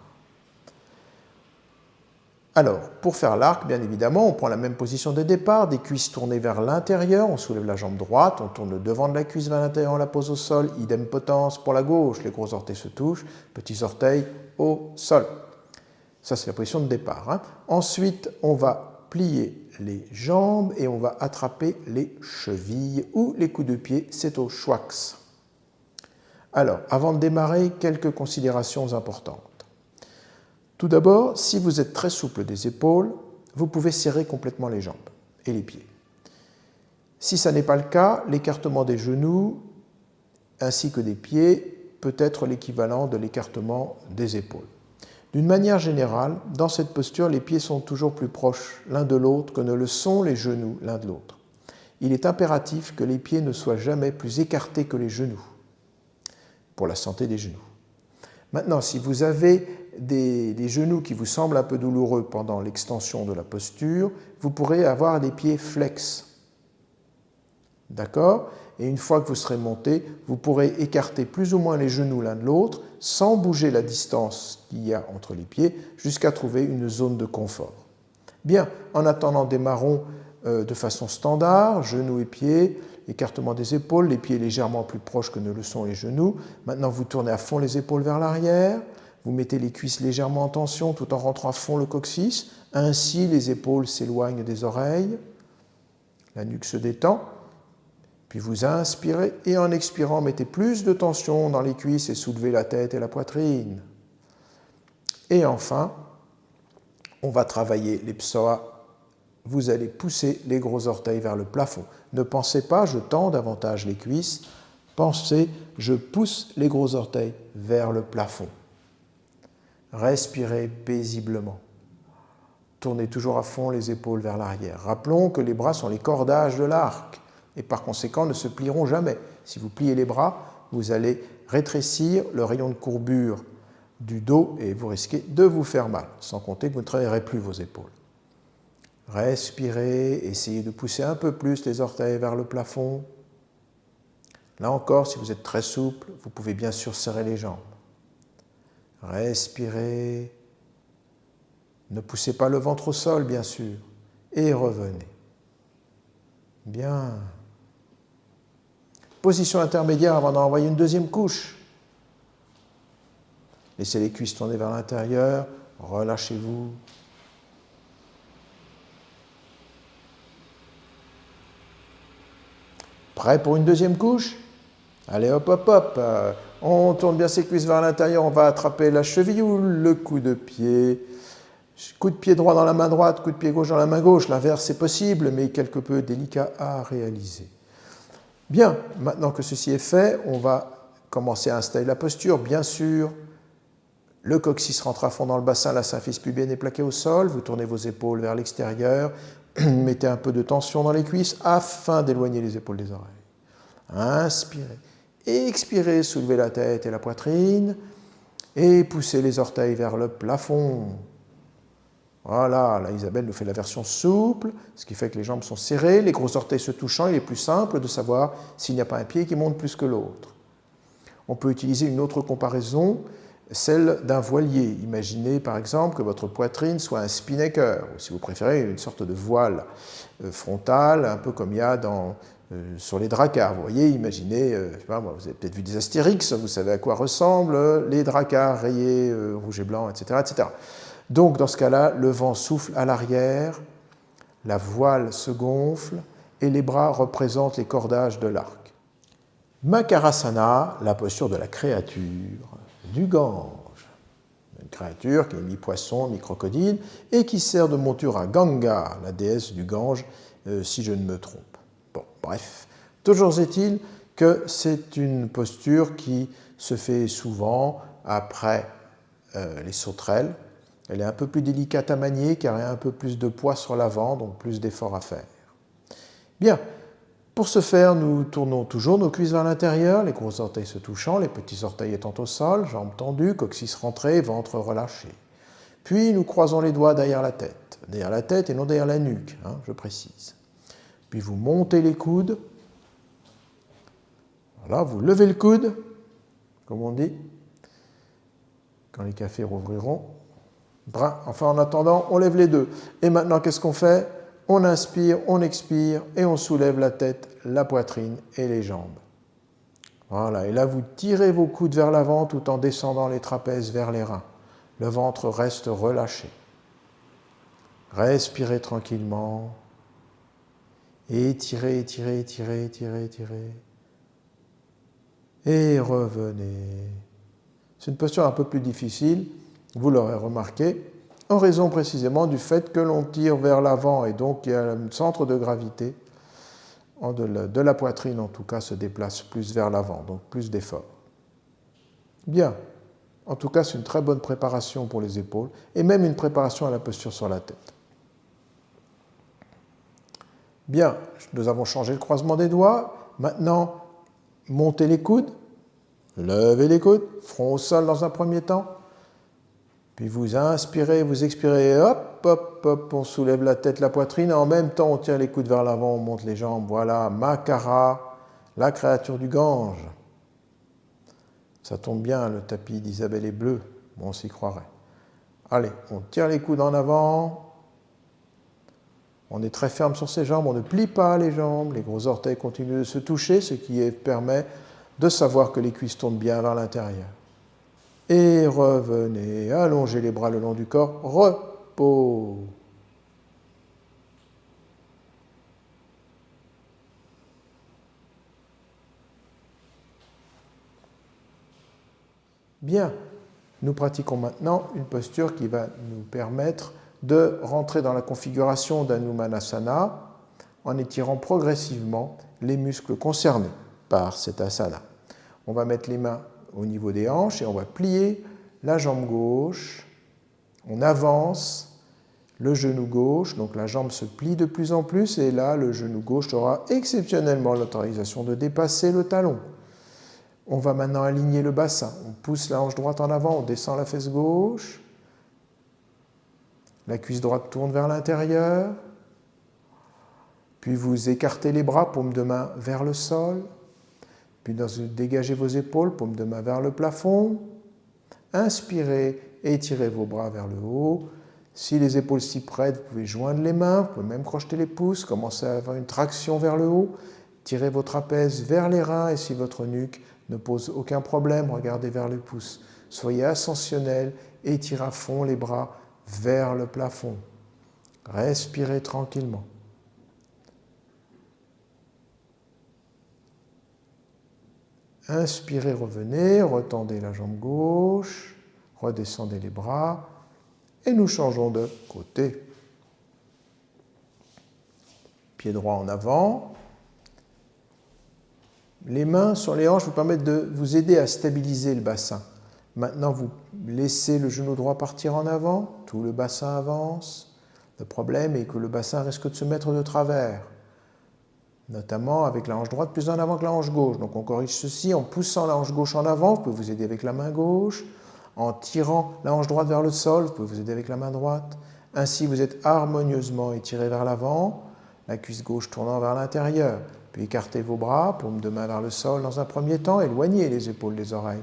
Speaker 2: Alors, pour faire l'arc, bien évidemment, on prend la même position de départ, des cuisses tournées vers l'intérieur, on soulève la jambe droite, on tourne le devant de la cuisse vers l'intérieur, on la pose au sol, idem potence pour la gauche, les gros orteils se touchent, petits orteils au sol. Ça, c'est la position de départ. Hein. Ensuite, on va plier les jambes et on va attraper les chevilles ou les coups de pied, c'est au schwax. Alors, avant de démarrer, quelques considérations importantes. Tout d'abord, si vous êtes très souple des épaules, vous pouvez serrer complètement les jambes et les pieds. Si ça n'est pas le cas, l'écartement des genoux ainsi que des pieds peut être l'équivalent de l'écartement des épaules. D'une manière générale, dans cette posture, les pieds sont toujours plus proches l'un de l'autre que ne le sont les genoux l'un de l'autre. Il est impératif que les pieds ne soient jamais plus écartés que les genoux, pour la santé des genoux. Maintenant, si vous avez des genoux qui vous semblent un peu douloureux pendant l'extension de la posture, vous pourrez avoir des pieds flex. D'accord ? Et une fois que vous serez monté, vous pourrez écarter plus ou moins les genoux l'un de l'autre sans bouger la distance qu'il y a entre les pieds jusqu'à trouver une zone de confort. Bien, en attendant, démarrons de façon standard, genoux et pieds, écartement des épaules, les pieds légèrement plus proches que ne le sont les genoux. Maintenant, vous tournez à fond les épaules vers l'arrière, vous mettez les cuisses légèrement en tension tout en rentrant à fond le coccyx. Ainsi, les épaules s'éloignent des oreilles, la nuque se détend. Puis vous inspirez et en expirant, mettez plus de tension dans les cuisses et soulevez la tête et la poitrine. Et enfin, on va travailler les psoas. Vous allez pousser les gros orteils vers le plafond. Ne pensez pas, je tends davantage les cuisses. Pensez, je pousse les gros orteils vers le plafond. Respirez paisiblement. Tournez toujours à fond les épaules vers l'arrière. Rappelons que les bras sont les cordages de l'arc et par conséquent ne se plieront jamais. Si vous pliez les bras, vous allez rétrécir le rayon de courbure du dos et vous risquez de vous faire mal, sans compter que vous ne travaillerez plus vos épaules. Respirez, essayez de pousser un peu plus les orteils vers le plafond. Là encore, si vous êtes très souple, vous pouvez bien sûr serrer les jambes. Respirez. Ne poussez pas le ventre au sol, bien sûr, et revenez. Bien. Position intermédiaire avant d'en envoyer une deuxième couche. Laissez les cuisses tourner vers l'intérieur, relâchez-vous. Prêt pour une deuxième couche ? Allez, hop, hop, hop. On tourne bien ses cuisses vers l'intérieur, on va attraper la cheville ou le coup de pied. Coup de pied droit dans la main droite, coup de pied gauche dans la main gauche. L'inverse, c'est possible, mais quelque peu délicat à réaliser. Bien, maintenant que ceci est fait, on va commencer à installer la posture. Bien sûr, le coccyx rentre à fond dans le bassin, la symphyse pubienne est plaquée au sol. Vous tournez vos épaules vers l'extérieur. Mettez un peu de tension dans les cuisses afin d'éloigner les épaules des oreilles. Inspirez. Expirez, soulevez la tête et la poitrine et poussez les orteils vers le plafond. Voilà, là Isabelle nous fait la version souple, ce qui fait que les jambes sont serrées, les gros orteils se touchant, il est plus simple de savoir s'il n'y a pas un pied qui monte plus que l'autre. On peut utiliser une autre comparaison, celle d'un voilier. Imaginez par exemple que votre poitrine soit un spinnaker, ou si vous préférez, une sorte de voile frontal, un peu comme il y a sur les dracars. Vous voyez, imaginez, je sais pas, vous avez peut-être vu des Astérix, vous savez à quoi ressemblent les dracars rayés rouge et blanc, etc., etc. Donc, dans ce cas-là, le vent souffle à l'arrière, la voile se gonfle et les bras représentent les cordages de l'arc. Makarasana, la posture de la créature du Gange. Une créature qui est mi-poisson, mi-crocodile et qui sert de monture à Ganga, la déesse du Gange, si je ne me trompe. Bon, bref. Toujours est-il que c'est une posture qui se fait souvent après les sauterelles. Elle est un peu plus délicate à manier car il y a un peu plus de poids sur l'avant, donc plus d'efforts à faire. Bien, pour ce faire, nous tournons toujours nos cuisses vers l'intérieur, les gros orteils se touchant, les petits orteils étant au sol, jambes tendues, coccyx rentré, ventre relâché. Puis nous croisons les doigts derrière la tête et non derrière la nuque, je précise. Puis vous montez les coudes, voilà, vous levez le coude, comme on dit, quand les cafés rouvriront. Enfin, en attendant, on lève les deux. Et maintenant, qu'est-ce qu'on fait ? On inspire, on expire et on soulève la tête, la poitrine et les jambes. Voilà, et là, vous tirez vos coudes vers l'avant tout en descendant les trapèzes vers les reins. Le ventre reste relâché. Respirez tranquillement. Étirez, étirez, étirez, étirez, étirez. Et revenez. C'est une posture un peu plus difficile, vous l'aurez remarqué, en raison précisément du fait que l'on tire vers l'avant et donc il y a un centre de gravité de la poitrine, en tout cas, se déplace plus vers l'avant, donc plus d'effort. Bien, en tout cas, c'est une très bonne préparation pour les épaules et même une préparation à la posture sur la tête. Bien, nous avons changé le croisement des doigts. Maintenant, montez les coudes, levez les coudes, front au sol dans un premier temps. Puis vous inspirez, vous expirez, hop, hop, hop, on soulève la tête, la poitrine. En même temps, on tire les coudes vers l'avant, on monte les jambes. Voilà, Makara, la créature du Gange. Ça tombe bien, le tapis d'Isabelle est bleu. Bon, on s'y croirait. Allez, on tire les coudes en avant. On est très ferme sur ses jambes, on ne plie pas les jambes. Les gros orteils continuent de se toucher, ce qui permet de savoir que les cuisses tournent bien vers l'intérieur. Et revenez, allongez les bras le long du corps, repos. Bien, nous pratiquons maintenant une posture qui va nous permettre de rentrer dans la configuration d'Anumanasana en étirant progressivement les muscles concernés par cet asana. On va mettre les mains au niveau des hanches et on va plier la jambe gauche, on avance le genou gauche, donc la jambe se plie de plus en plus et là le genou gauche aura exceptionnellement l'autorisation de dépasser le talon. On va maintenant aligner le bassin, on pousse la hanche droite en avant, on descend la fesse gauche, la cuisse droite tourne vers l'intérieur, puis vous écartez les bras, paume de main vers le sol. Puis dégagez vos épaules, paume de main vers le plafond. Inspirez et étirez vos bras vers le haut. Si les épaules s'y prêtent, vous pouvez joindre les mains, vous pouvez même crocheter les pouces, commencer à avoir une traction vers le haut. Tirez vos trapèzes vers les reins et si votre nuque ne pose aucun problème, regardez vers les pouces. Soyez ascensionnel, étirez à fond les bras vers le plafond. Respirez tranquillement. Inspirez, revenez, retendez la jambe gauche, redescendez les bras et nous changeons de côté. Pied droit en avant. Les mains sur les hanches vous permettent de vous aider à stabiliser le bassin. Maintenant, vous laissez le genou droit partir en avant, tout le bassin avance, Le problème est que le bassin risque de se mettre de travers, notamment avec la hanche droite plus en avant que la hanche gauche. Donc on corrige ceci en poussant la hanche gauche en avant, vous pouvez vous aider avec la main gauche, en tirant la hanche droite vers le sol, vous pouvez vous aider avec la main droite. Ainsi vous êtes harmonieusement étiré vers l'avant, la cuisse gauche tournant vers l'intérieur. Puis écartez vos bras, paume de main vers le sol dans un premier temps, éloignez les épaules des oreilles.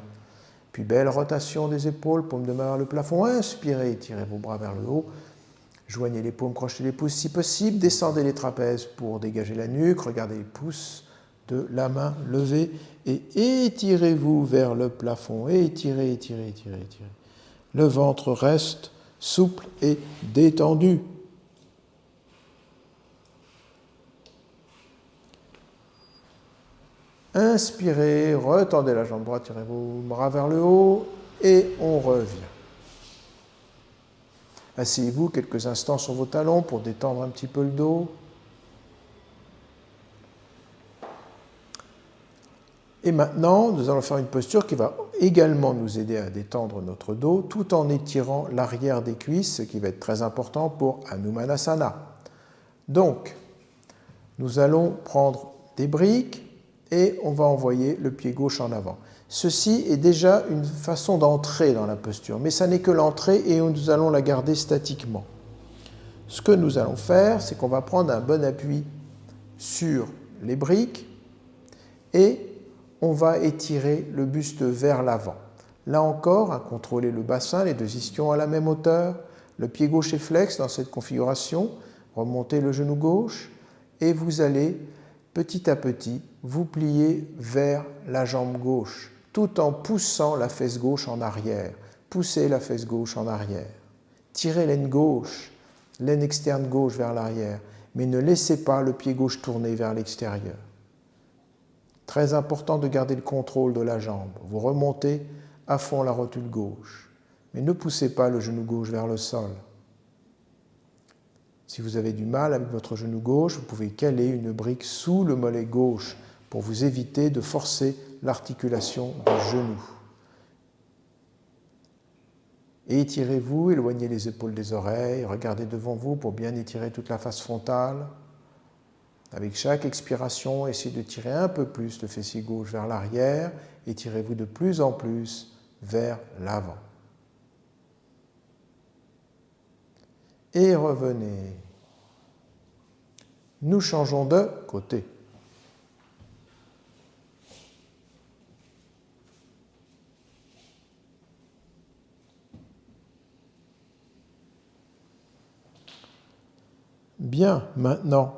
Speaker 2: Puis belle rotation des épaules, paume de main vers le plafond, inspirez, tirez vos bras vers le haut. Joignez les paumes, crochez les pouces si possible, descendez les trapèzes pour dégager la nuque, regardez les pouces de la main levée et étirez-vous vers le plafond. Étirez, étirez, étirez, étirez. Le ventre reste souple et détendu. Inspirez, retendez la jambe droite, tirez vos bras vers le haut et on revient. Asseyez-vous quelques instants sur vos talons pour détendre un petit peu le dos. Et maintenant, nous allons faire une posture qui va également nous aider à détendre notre dos tout en étirant l'arrière des cuisses, ce qui va être très important pour Hanumanasana. Donc, nous allons prendre des briques et on va envoyer le pied gauche en avant. Ceci est déjà une façon d'entrer dans la posture, mais ça n'est que l'entrée et nous allons la garder statiquement. Ce que nous allons faire, c'est qu'on va prendre un bon appui sur les briques et on va étirer le buste vers l'avant. Là encore, à contrôler le bassin, les deux ischions à la même hauteur, le pied gauche est flex dans cette configuration, remontez le genou gauche et vous allez petit à petit vous plier vers la jambe gauche, tout en poussant la fesse gauche en arrière. Poussez la fesse gauche en arrière. Tirez l'aine gauche, l'aine externe gauche vers l'arrière, mais ne laissez pas le pied gauche tourner vers l'extérieur. Très important de garder le contrôle de la jambe. Vous remontez à fond la rotule gauche, mais ne poussez pas le genou gauche vers le sol. Si vous avez du mal avec votre genou gauche, vous pouvez caler une brique sous le mollet gauche pour vous éviter de forcer l'articulation du genou. Et étirez-vous, éloignez les épaules des oreilles, regardez devant vous pour bien étirer toute la face frontale. Avec chaque expiration, essayez de tirer un peu plus le fessier gauche vers l'arrière, étirez-vous de plus en plus vers l'avant. Et revenez. Nous changeons de côté. Bien, maintenant,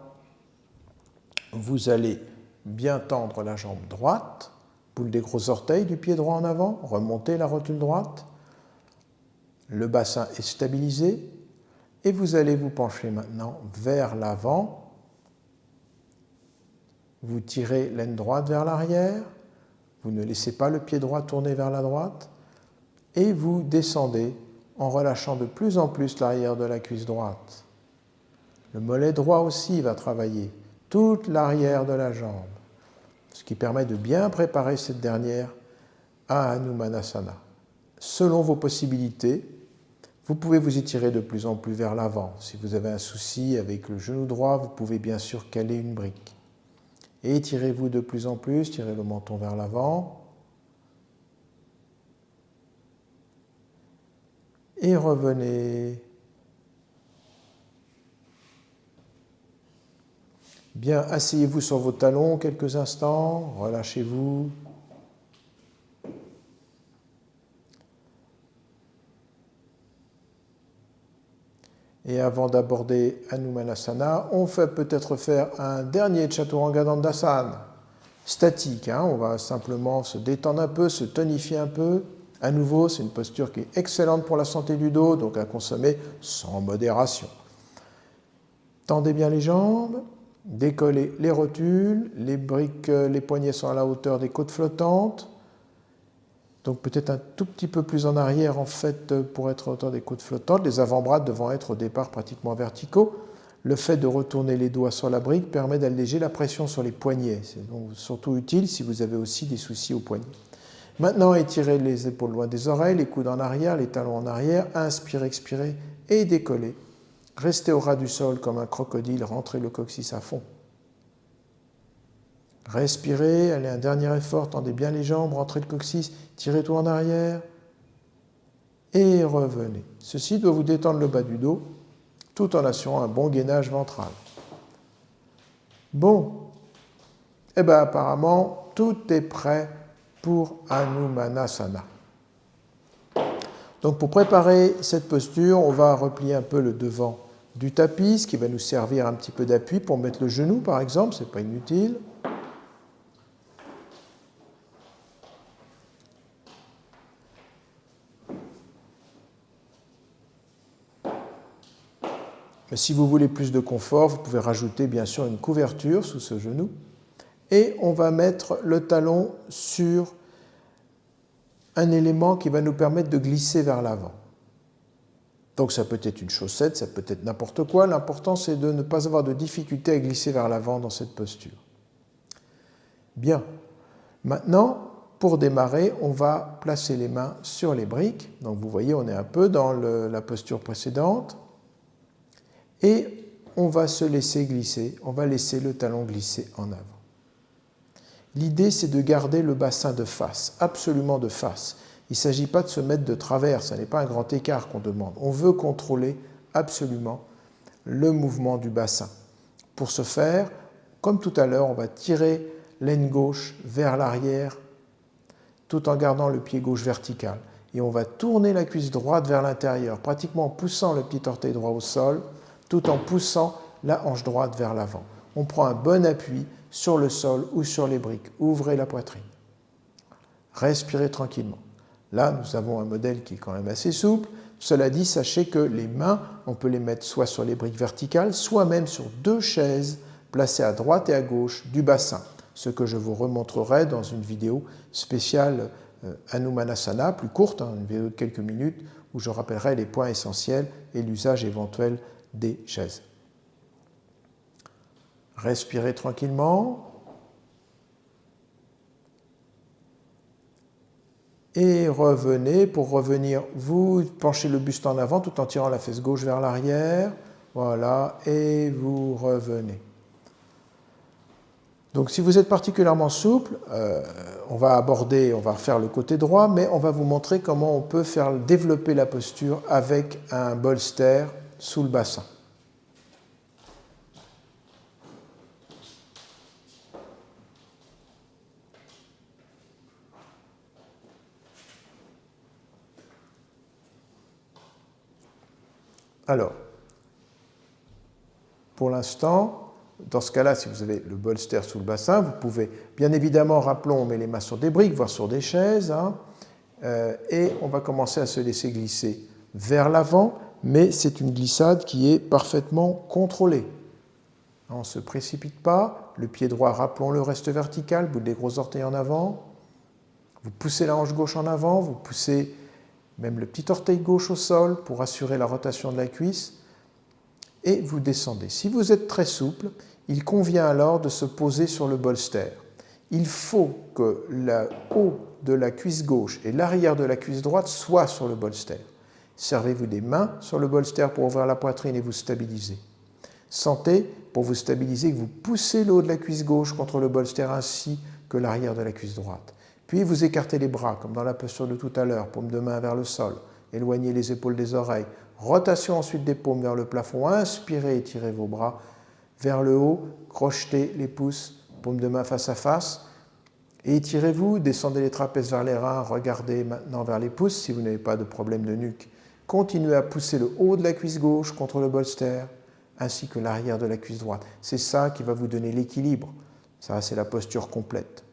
Speaker 2: vous allez bien tendre la jambe droite, boule des gros orteils du pied droit en avant, remontez la rotule droite, le bassin est stabilisé, et vous allez vous pencher maintenant vers l'avant. Vous tirez l'aine droite vers l'arrière, vous ne laissez pas le pied droit tourner vers la droite, et vous descendez en relâchant de plus en plus l'arrière de la cuisse droite. Le mollet droit aussi va travailler toute l'arrière de la jambe, ce qui permet de bien préparer cette dernière à Hanumanasana. Selon vos possibilités, vous pouvez vous étirer de plus en plus vers l'avant. Si vous avez un souci avec le genou droit, vous pouvez bien sûr caler une brique. Et étirez-vous de plus en plus, tirez le menton vers l'avant. Et revenez. Bien, asseyez-vous sur vos talons quelques instants, relâchez-vous. Et avant d'aborder Hanumanasana, on va peut-être faire un dernier Chaturanga Dandasana, statique. On va simplement se détendre un peu, se tonifier un peu. À nouveau, c'est une posture qui est excellente pour la santé du dos, donc à consommer sans modération. Tendez bien les jambes, décollez les rotules, les briques, les poignets sont à la hauteur des côtes flottantes. Donc peut-être un tout petit peu plus en arrière en fait pour être à hauteur des côtes flottantes, les avant-bras devant être au départ pratiquement verticaux. Le fait de retourner les doigts sur la brique permet d'alléger la pression sur les poignets. C'est donc surtout utile si vous avez aussi des soucis aux poignets. Maintenant, étirez les épaules loin des oreilles, les coudes en arrière, les talons en arrière, inspirez, expirez et décollez Restez au ras du sol comme un crocodile, rentrez le coccyx à fond. Respirez, allez un dernier effort, tendez bien les jambes, rentrez le coccyx, tirez tout en arrière et revenez. Ceci doit vous détendre le bas du dos tout en assurant un bon gainage ventral. Bon, eh bien apparemment tout est prêt pour Hanumanasana. Donc pour préparer cette posture, on va replier un peu le devant du tapis, ce qui va nous servir un petit peu d'appui pour mettre le genou par exemple, ce n'est pas inutile. Mais si vous voulez plus de confort, vous pouvez rajouter bien sûr une couverture sous ce genou. Et on va mettre le talon sur un élément qui va nous permettre de glisser vers l'avant. Donc ça peut être une chaussette, ça peut être n'importe quoi. L'important c'est de ne pas avoir de difficulté à glisser vers l'avant dans cette posture. Bien. Maintenant, pour démarrer, on va placer les mains sur les briques. Donc vous voyez, on est un peu dans la posture précédente. Et on va se laisser glisser, on va laisser le talon glisser en avant. L'idée, c'est de garder le bassin de face, absolument de face. Il ne s'agit pas de se mettre de travers, ce n'est pas un grand écart qu'on demande. On veut contrôler absolument le mouvement du bassin. Pour ce faire, comme tout à l'heure, on va tirer l'aine gauche vers l'arrière tout en gardant le pied gauche vertical. Et on va tourner la cuisse droite vers l'intérieur, pratiquement en poussant le petit orteil droit au sol, tout en poussant la hanche droite vers l'avant. On prend un bon appui sur le sol ou sur les briques. Ouvrez la poitrine. Respirez tranquillement. Là, nous avons un modèle qui est quand même assez souple. Cela dit, sachez que les mains, on peut les mettre soit sur les briques verticales, soit même sur deux chaises placées à droite et à gauche du bassin. Ce que je vous remontrerai dans une vidéo spéciale Hanumanasana, plus courte, une vidéo de quelques minutes, où je rappellerai les points essentiels et l'usage éventuel des chaises. Respirez tranquillement. Et revenez. Pour revenir, vous penchez le buste en avant tout en tirant la fesse gauche vers l'arrière. Voilà, et vous revenez. Donc si vous êtes particulièrement souple, on va refaire le côté droit, mais on va vous montrer comment on peut faire développer la posture avec un bolster sous le bassin. Alors, pour l'instant, dans ce cas-là, si vous avez le bolster sous le bassin, vous pouvez, bien évidemment, rappelons, on met les mains sur des briques, voire sur des chaises, et on va commencer à se laisser glisser vers l'avant, mais c'est une glissade qui est parfaitement contrôlée. On ne se précipite pas, le pied droit, rappelons-le, reste vertical, bout des gros orteils en avant, vous poussez la hanche gauche en avant, vous poussez même le petit orteil gauche au sol pour assurer la rotation de la cuisse, et vous descendez. Si vous êtes très souple, il convient alors de se poser sur le bolster. Il faut que le haut de la cuisse gauche et l'arrière de la cuisse droite soient sur le bolster. Servez-vous des mains sur le bolster pour ouvrir la poitrine et vous stabiliser. Sentez, pour vous stabiliser, que vous poussez le haut de la cuisse gauche contre le bolster ainsi que l'arrière de la cuisse droite. Puis vous écartez les bras, comme dans la posture de tout à l'heure, paume de main vers le sol, éloignez les épaules des oreilles, rotation ensuite des paumes vers le plafond, inspirez, étirez vos bras vers le haut, crochetez les pouces, paume de main face à face, et étirez-vous, descendez les trapèzes vers les reins, regardez maintenant vers les pouces si vous n'avez pas de problème de nuque. Continuez à pousser le haut de la cuisse gauche contre le bolster, ainsi que l'arrière de la cuisse droite. C'est ça qui va vous donner l'équilibre. Ça, c'est la posture complète.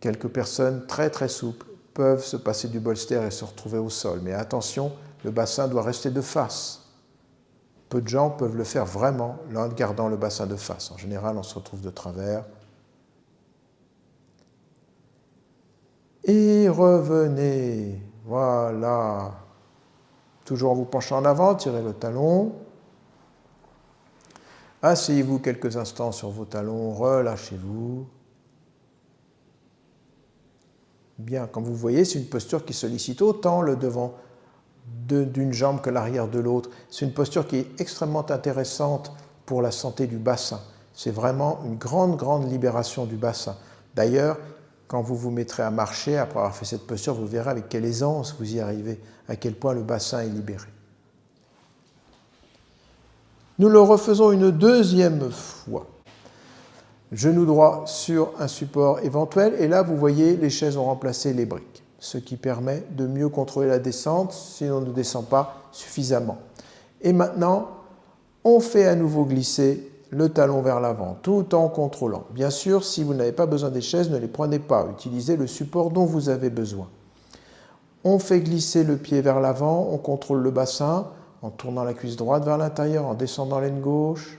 Speaker 2: Quelques personnes très très souples peuvent se passer du bolster et se retrouver au sol. Mais attention, le bassin doit rester de face. Peu de gens peuvent le faire vraiment en gardant le bassin de face. En général, on se retrouve de travers. Et revenez. Voilà. Toujours en vous penchant en avant, tirez le talon. Asseyez-vous quelques instants sur vos talons, relâchez-vous. Bien, comme vous voyez, c'est une posture qui sollicite autant le devant d'une jambe que l'arrière de l'autre. C'est une posture qui est extrêmement intéressante pour la santé du bassin. C'est vraiment une grande, grande libération du bassin. D'ailleurs, quand vous vous mettrez à marcher, après avoir fait cette posture, vous verrez avec quelle aisance vous y arrivez, à quel point le bassin est libéré. Nous le refaisons une deuxième fois. Genou droit sur un support éventuel, et là, vous voyez, les chaises ont remplacé les briques, ce qui permet de mieux contrôler la descente si on ne descend pas suffisamment. Et maintenant, on fait à nouveau glisser le talon vers l'avant, tout en contrôlant. Bien sûr, si vous n'avez pas besoin des chaises, ne les prenez pas. Utilisez le support dont vous avez besoin. On fait glisser le pied vers l'avant, on contrôle le bassin en tournant la cuisse droite vers l'intérieur, en descendant l'aine gauche,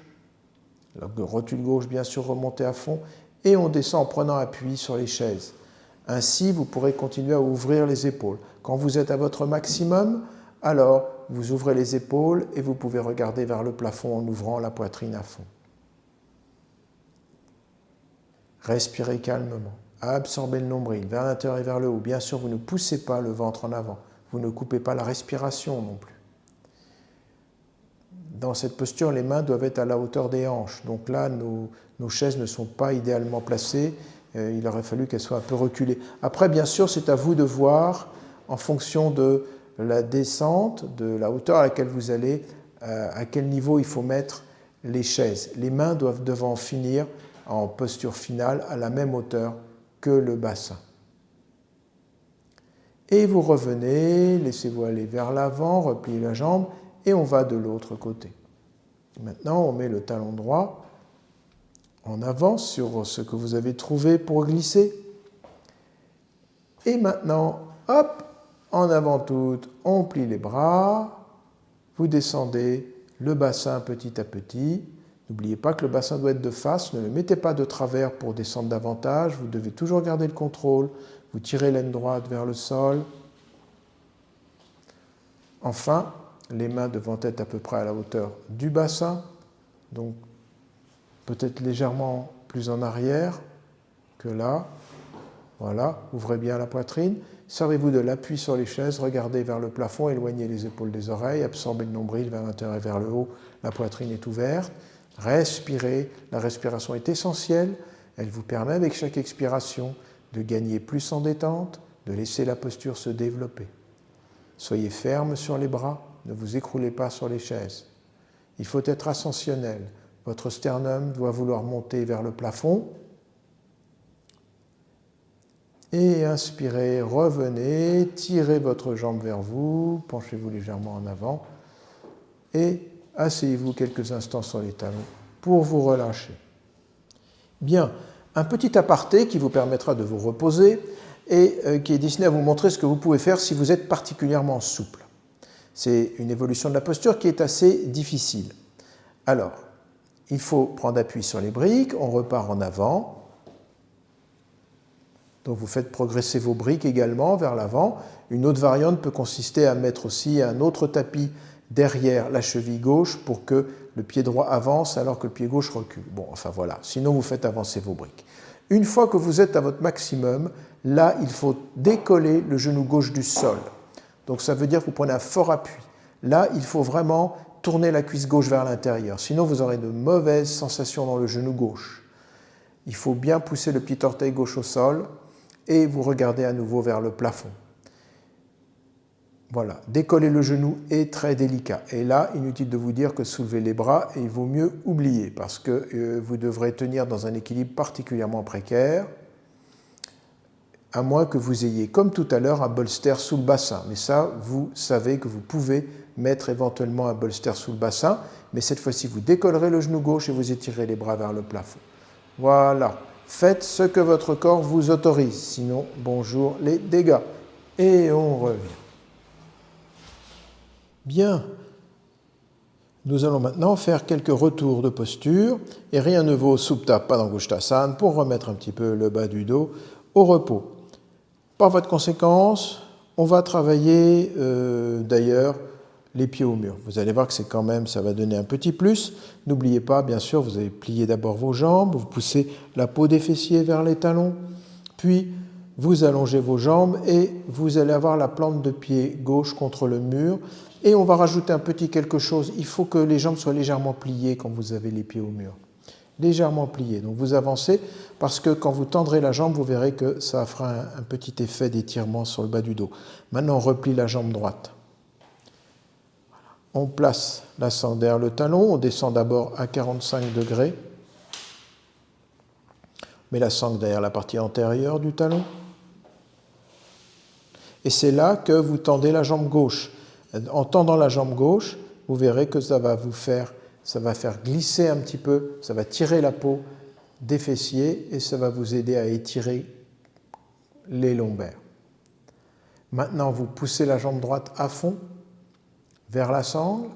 Speaker 2: la rotule gauche bien sûr remontée à fond, et on descend en prenant appui sur les chaises. Ainsi, vous pourrez continuer à ouvrir les épaules. Quand vous êtes à votre maximum, alors vous ouvrez les épaules et vous pouvez regarder vers le plafond en ouvrant la poitrine à fond. Respirez calmement, absorbez le nombril vers l'intérieur et vers le haut. Bien sûr, vous ne poussez pas le ventre en avant, vous ne coupez pas la respiration non plus. Dans cette posture, les mains doivent être à la hauteur des hanches. Donc là, nos chaises ne sont pas idéalement placées. Il aurait fallu qu'elles soient un peu reculées. Après, bien sûr, c'est à vous de voir, en fonction de la descente, de la hauteur à laquelle vous allez, à quel niveau il faut mettre les chaises. Les mains doivent devant finir en posture finale à la même hauteur que le bassin. Et vous revenez, laissez-vous aller vers l'avant, repliez la jambe, et on va de l'autre côté. Maintenant, on met le talon droit en avant sur ce que vous avez trouvé pour glisser. Et maintenant, hop, en avant toute, on plie les bras, vous descendez le bassin petit à petit. N'oubliez pas que le bassin doit être de face, ne le mettez pas de travers pour descendre davantage, vous devez toujours garder le contrôle, vous tirez l'aine droite vers le sol. Enfin, les mains devant être à peu près à la hauteur du bassin, donc peut-être légèrement plus en arrière que là. Voilà, ouvrez bien la poitrine, servez-vous de l'appui sur les chaises, regardez vers le plafond, éloignez les épaules des oreilles, absorbez le nombril vers l'intérieur et vers le haut, la poitrine est ouverte. Respirez, la respiration est essentielle, elle vous permet avec chaque expiration de gagner plus en détente, de laisser la posture se développer. Soyez ferme sur les bras, ne vous écroulez pas sur les chaises. Il faut être ascensionnel, votre sternum doit vouloir monter vers le plafond. Et inspirez, revenez, tirez votre jambe vers vous, penchez-vous légèrement en avant et asseyez-vous quelques instants sur les talons pour vous relâcher. Bien, un petit aparté qui vous permettra de vous reposer et qui est destiné à vous montrer ce que vous pouvez faire si vous êtes particulièrement souple. C'est une évolution de la posture qui est assez difficile. Alors, il faut prendre appui sur les briques, on repart en avant. Donc vous faites progresser vos briques également vers l'avant. Une autre variante peut consister à mettre aussi un autre tapis derrière la cheville gauche pour que le pied droit avance alors que le pied gauche recule. Bon, enfin voilà, sinon vous faites avancer vos briques. Une fois que vous êtes à votre maximum, là, il faut décoller le genou gauche du sol. Donc ça veut dire que vous prenez un fort appui. Là, il faut vraiment tourner la cuisse gauche vers l'intérieur. Sinon, vous aurez de mauvaises sensations dans le genou gauche. Il faut bien pousser le petit orteil gauche au sol et vous regardez à nouveau vers le plafond. Voilà, décoller le genou est très délicat. Et là, inutile de vous dire que soulever les bras, il vaut mieux oublier parce que vous devrez tenir dans un équilibre particulièrement précaire, à moins que vous ayez, comme tout à l'heure, un bolster sous le bassin. Mais ça, vous savez que vous pouvez mettre éventuellement un bolster sous le bassin, mais cette fois-ci, vous décollerez le genou gauche et vous étirez les bras vers le plafond. Voilà. Faites ce que votre corps vous autorise, sinon, bonjour les dégâts. Et on revient. Bien. Nous allons maintenant faire quelques retours de posture, et rien ne vaut Supta Padangusthasana pour remettre un petit peu le bas du dos au repos. Par voie de conséquence, on va travailler d'ailleurs les pieds au mur. Vous allez voir que ça va donner un petit plus. N'oubliez pas, bien sûr, vous allez plier d'abord vos jambes, vous poussez la peau des fessiers vers les talons, puis Vous allongez vos jambes et vous allez avoir la plante de pied gauche contre le mur. Et on va rajouter un petit quelque chose. Il faut que les jambes soient légèrement pliées quand vous avez les pieds au mur. Légèrement pliées. Donc vous avancez parce que quand vous tendrez la jambe, vous verrez que ça fera un petit effet d'étirement sur le bas du dos. Maintenant, on replie la jambe droite. On place la sangle derrière le talon. On descend d'abord à 45 degrés. On met la sangle derrière la partie antérieure du talon. Et c'est là que vous tendez la jambe gauche. En tendant la jambe gauche, vous verrez que ça va faire glisser un petit peu, ça va tirer la peau des fessiers et ça va vous aider à étirer les lombaires. Maintenant, vous poussez la jambe droite à fond vers la sangle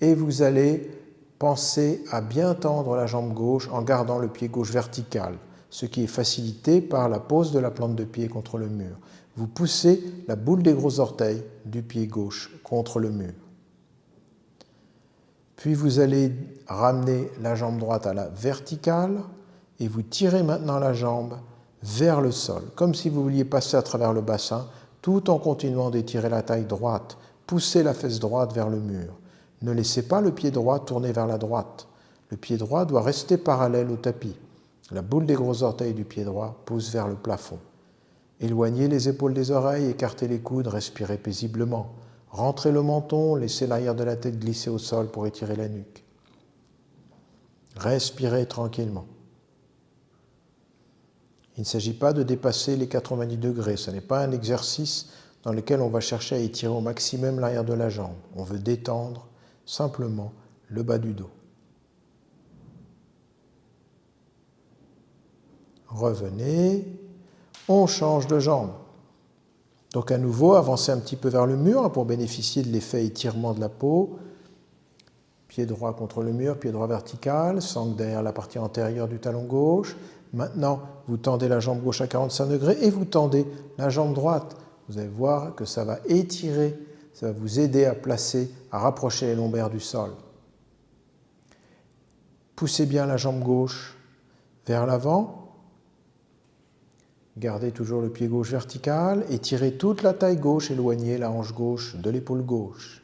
Speaker 2: et vous allez penser à bien tendre la jambe gauche en gardant le pied gauche vertical, ce qui est facilité par la pose de la plante de pied contre le mur. Vous poussez la boule des gros orteils du pied gauche contre le mur. Puis vous allez ramener la jambe droite à la verticale et vous tirez maintenant la jambe vers le sol, comme si vous vouliez passer à travers le bassin, tout en continuant d'étirer la taille droite. Poussez la fesse droite vers le mur. Ne laissez pas le pied droit tourner vers la droite. Le pied droit doit rester parallèle au tapis. La boule des gros orteils du pied droit pousse vers le plafond. Éloignez les épaules des oreilles, écartez les coudes, respirez paisiblement. Rentrez le menton, laissez l'arrière de la tête glisser au sol pour étirer la nuque. Respirez tranquillement. Il ne s'agit pas de dépasser les 90 degrés. Ce n'est pas un exercice dans lequel on va chercher à étirer au maximum l'arrière de la jambe. On veut détendre simplement le bas du dos. Revenez. On change de jambe. Donc à nouveau, avancez un petit peu vers le mur pour bénéficier de l'effet étirement de la peau. Pied droit contre le mur, pied droit vertical, sangle derrière la partie antérieure du talon gauche. Maintenant, vous tendez la jambe gauche à 45 degrés et vous tendez la jambe droite. Vous allez voir que ça va étirer, ça va vous aider à placer, à rapprocher les lombaires du sol. Poussez bien la jambe gauche vers l'avant. Gardez toujours le pied gauche vertical, étirez toute la taille gauche, éloignez la hanche gauche de l'épaule gauche.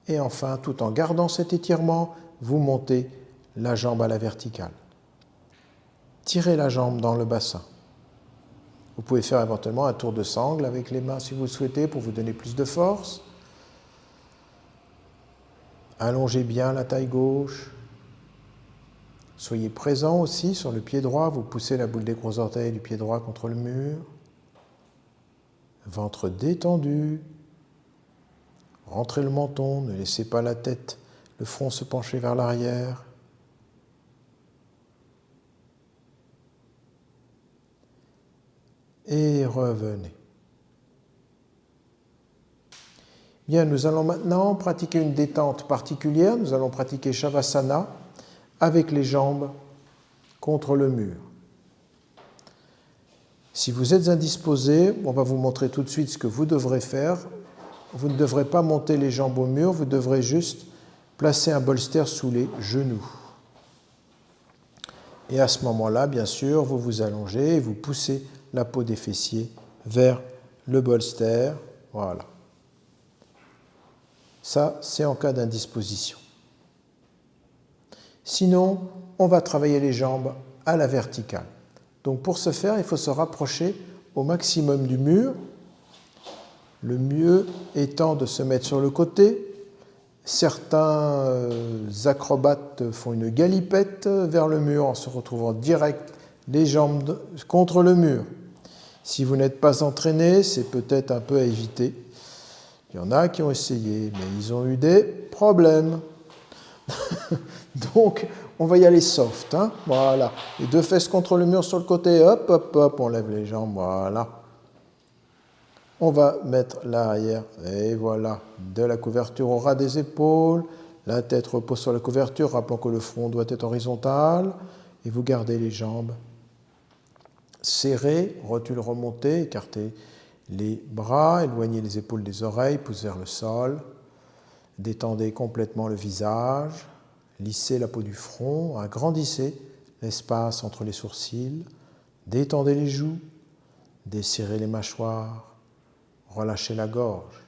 Speaker 2: Et enfin, tout en gardant cet étirement, vous montez la jambe à la verticale. Tirez la jambe dans le bassin. Vous pouvez faire éventuellement un tour de sangle avec les mains si vous le souhaitez pour vous donner plus de force. Allongez bien la taille gauche. Soyez présent aussi sur le pied droit, vous poussez la boule des gros orteils du pied droit contre le mur. Ventre détendu. Rentrez le menton, ne laissez pas la tête, le front se pencher vers l'arrière. Et revenez. Bien, nous allons maintenant pratiquer une détente particulière. Nous allons pratiquer Shavasana avec les jambes contre le mur. Si vous êtes indisposé, on va vous montrer tout de suite ce que vous devrez faire. Vous ne devrez pas monter les jambes au mur, vous devrez juste placer un bolster sous les genoux. Et à ce moment-là, bien sûr, vous vous allongez et vous poussez la peau des fessiers vers le bolster. Voilà. Ça, c'est en cas d'indisposition. Sinon, on va travailler les jambes à la verticale. Donc pour ce faire, il faut se rapprocher au maximum du mur. Le mieux étant de se mettre sur le côté. Certains acrobates font une galipette vers le mur en se retrouvant direct les jambes contre le mur. Si vous n'êtes pas entraîné, c'est peut-être un peu à éviter. Il y en a qui ont essayé, mais ils ont eu des problèmes. Donc, on va y aller soft. Hein, voilà. Les deux fesses contre le mur sur le côté. Hop, hop, hop, on lève les jambes. Voilà. On va mettre l'arrière, et voilà, de la couverture au ras des épaules. La tête repose sur la couverture, rappelons que le front doit être horizontal. Et vous gardez les jambes serrées, rotule remontée, écartez les bras, éloignez les épaules des oreilles, poussez vers le sol. Détendez complètement le visage, lissez la peau du front, agrandissez l'espace entre les sourcils. Détendez les joues, desserrez les mâchoires, relâchez la gorge.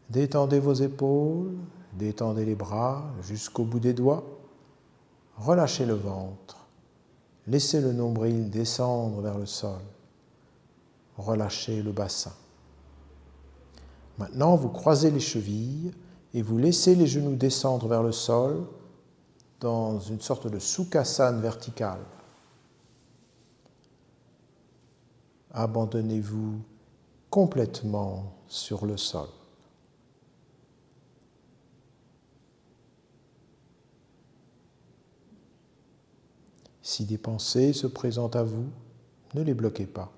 Speaker 2: Détendez vos épaules, détendez les bras jusqu'au bout des doigts. Relâchez le ventre. Laissez le nombril descendre vers le sol. Relâchez le bassin. Maintenant, vous croisez les chevilles et vous laissez les genoux descendre vers le sol dans une sorte de sukhasana verticale. Abandonnez-vous complètement sur le sol. Si des pensées se présentent à vous, ne les bloquez pas.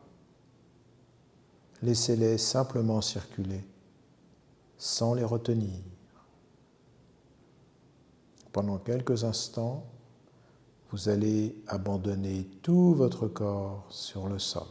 Speaker 2: Laissez-les simplement circuler, sans les retenir. Pendant quelques instants, vous allez abandonner tout votre corps sur le sol.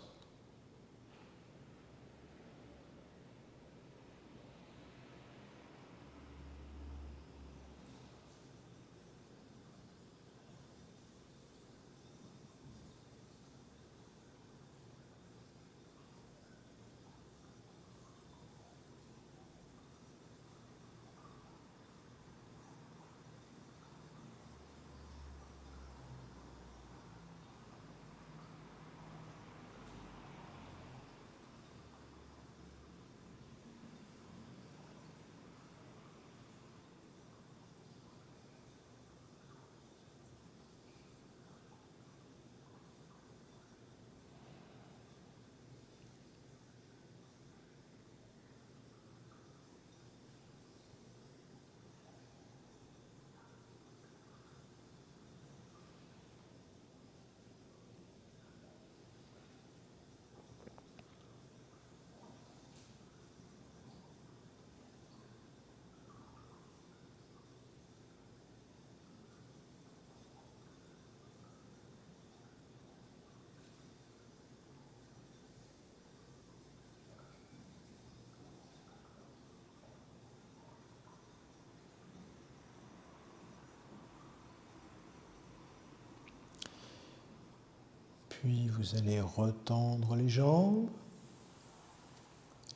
Speaker 2: Puis vous allez retendre les jambes,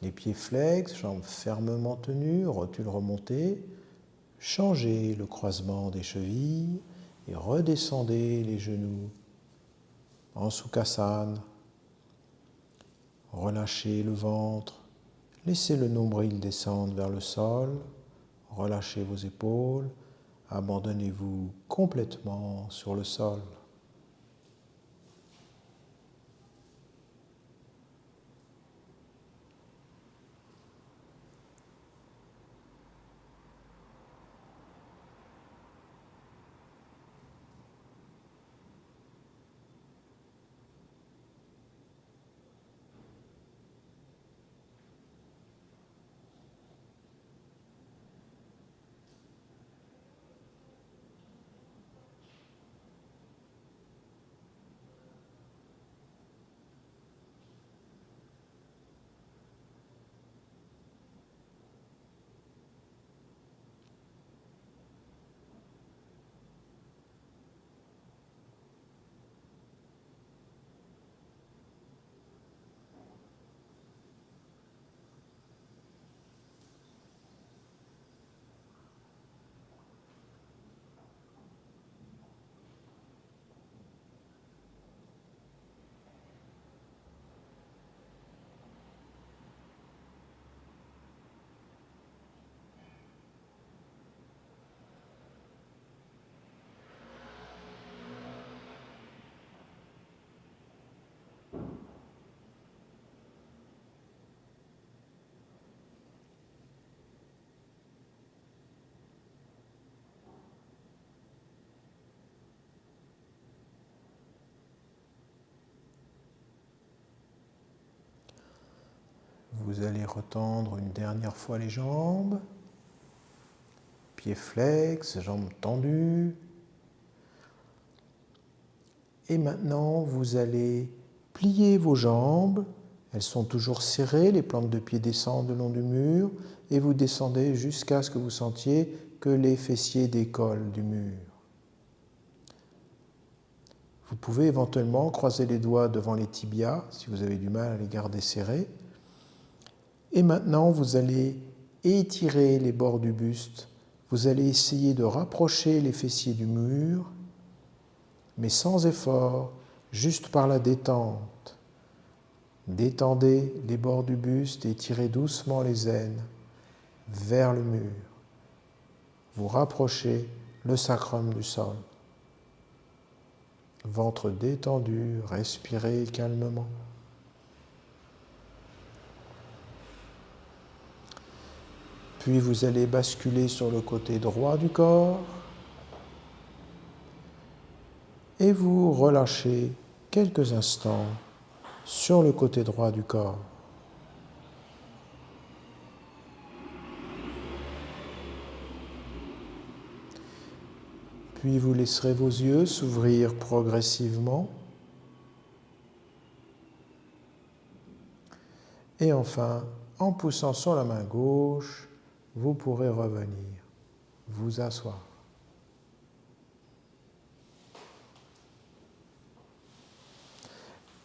Speaker 2: les pieds flex, jambes fermement tenues, rotules remontées. Changez le croisement des chevilles et redescendez les genoux en sukhasana. Relâchez le ventre, laissez le nombril descendre vers le sol, relâchez vos épaules, abandonnez-vous complètement sur le sol. Vous allez retendre une dernière fois les jambes, pieds flex, jambes tendues. Et maintenant, vous allez plier vos jambes. Elles sont toujours serrées, les plantes de pied descendent le long du mur et vous descendez jusqu'à ce que vous sentiez que les fessiers décollent du mur. Vous pouvez éventuellement croiser les doigts devant les tibias si vous avez du mal à les garder serrés. Et maintenant, vous allez étirer les bords du buste. Vous allez essayer de rapprocher les fessiers du mur, mais sans effort, juste par la détente. Détendez les bords du buste et étirez doucement les aines vers le mur. Vous rapprochez le sacrum du sol. Ventre détendu, respirez calmement. Puis vous allez basculer sur le côté droit du corps et vous relâchez quelques instants sur le côté droit du corps. Puis vous laisserez vos yeux s'ouvrir progressivement. Et enfin, en poussant sur la main gauche, vous pourrez revenir vous asseoir.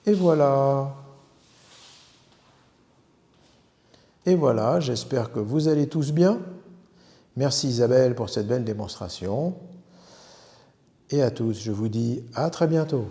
Speaker 2: Et voilà. Et voilà, j'espère que vous allez tous bien. Merci Isabelle pour cette belle démonstration. Et à tous, je vous dis à très bientôt.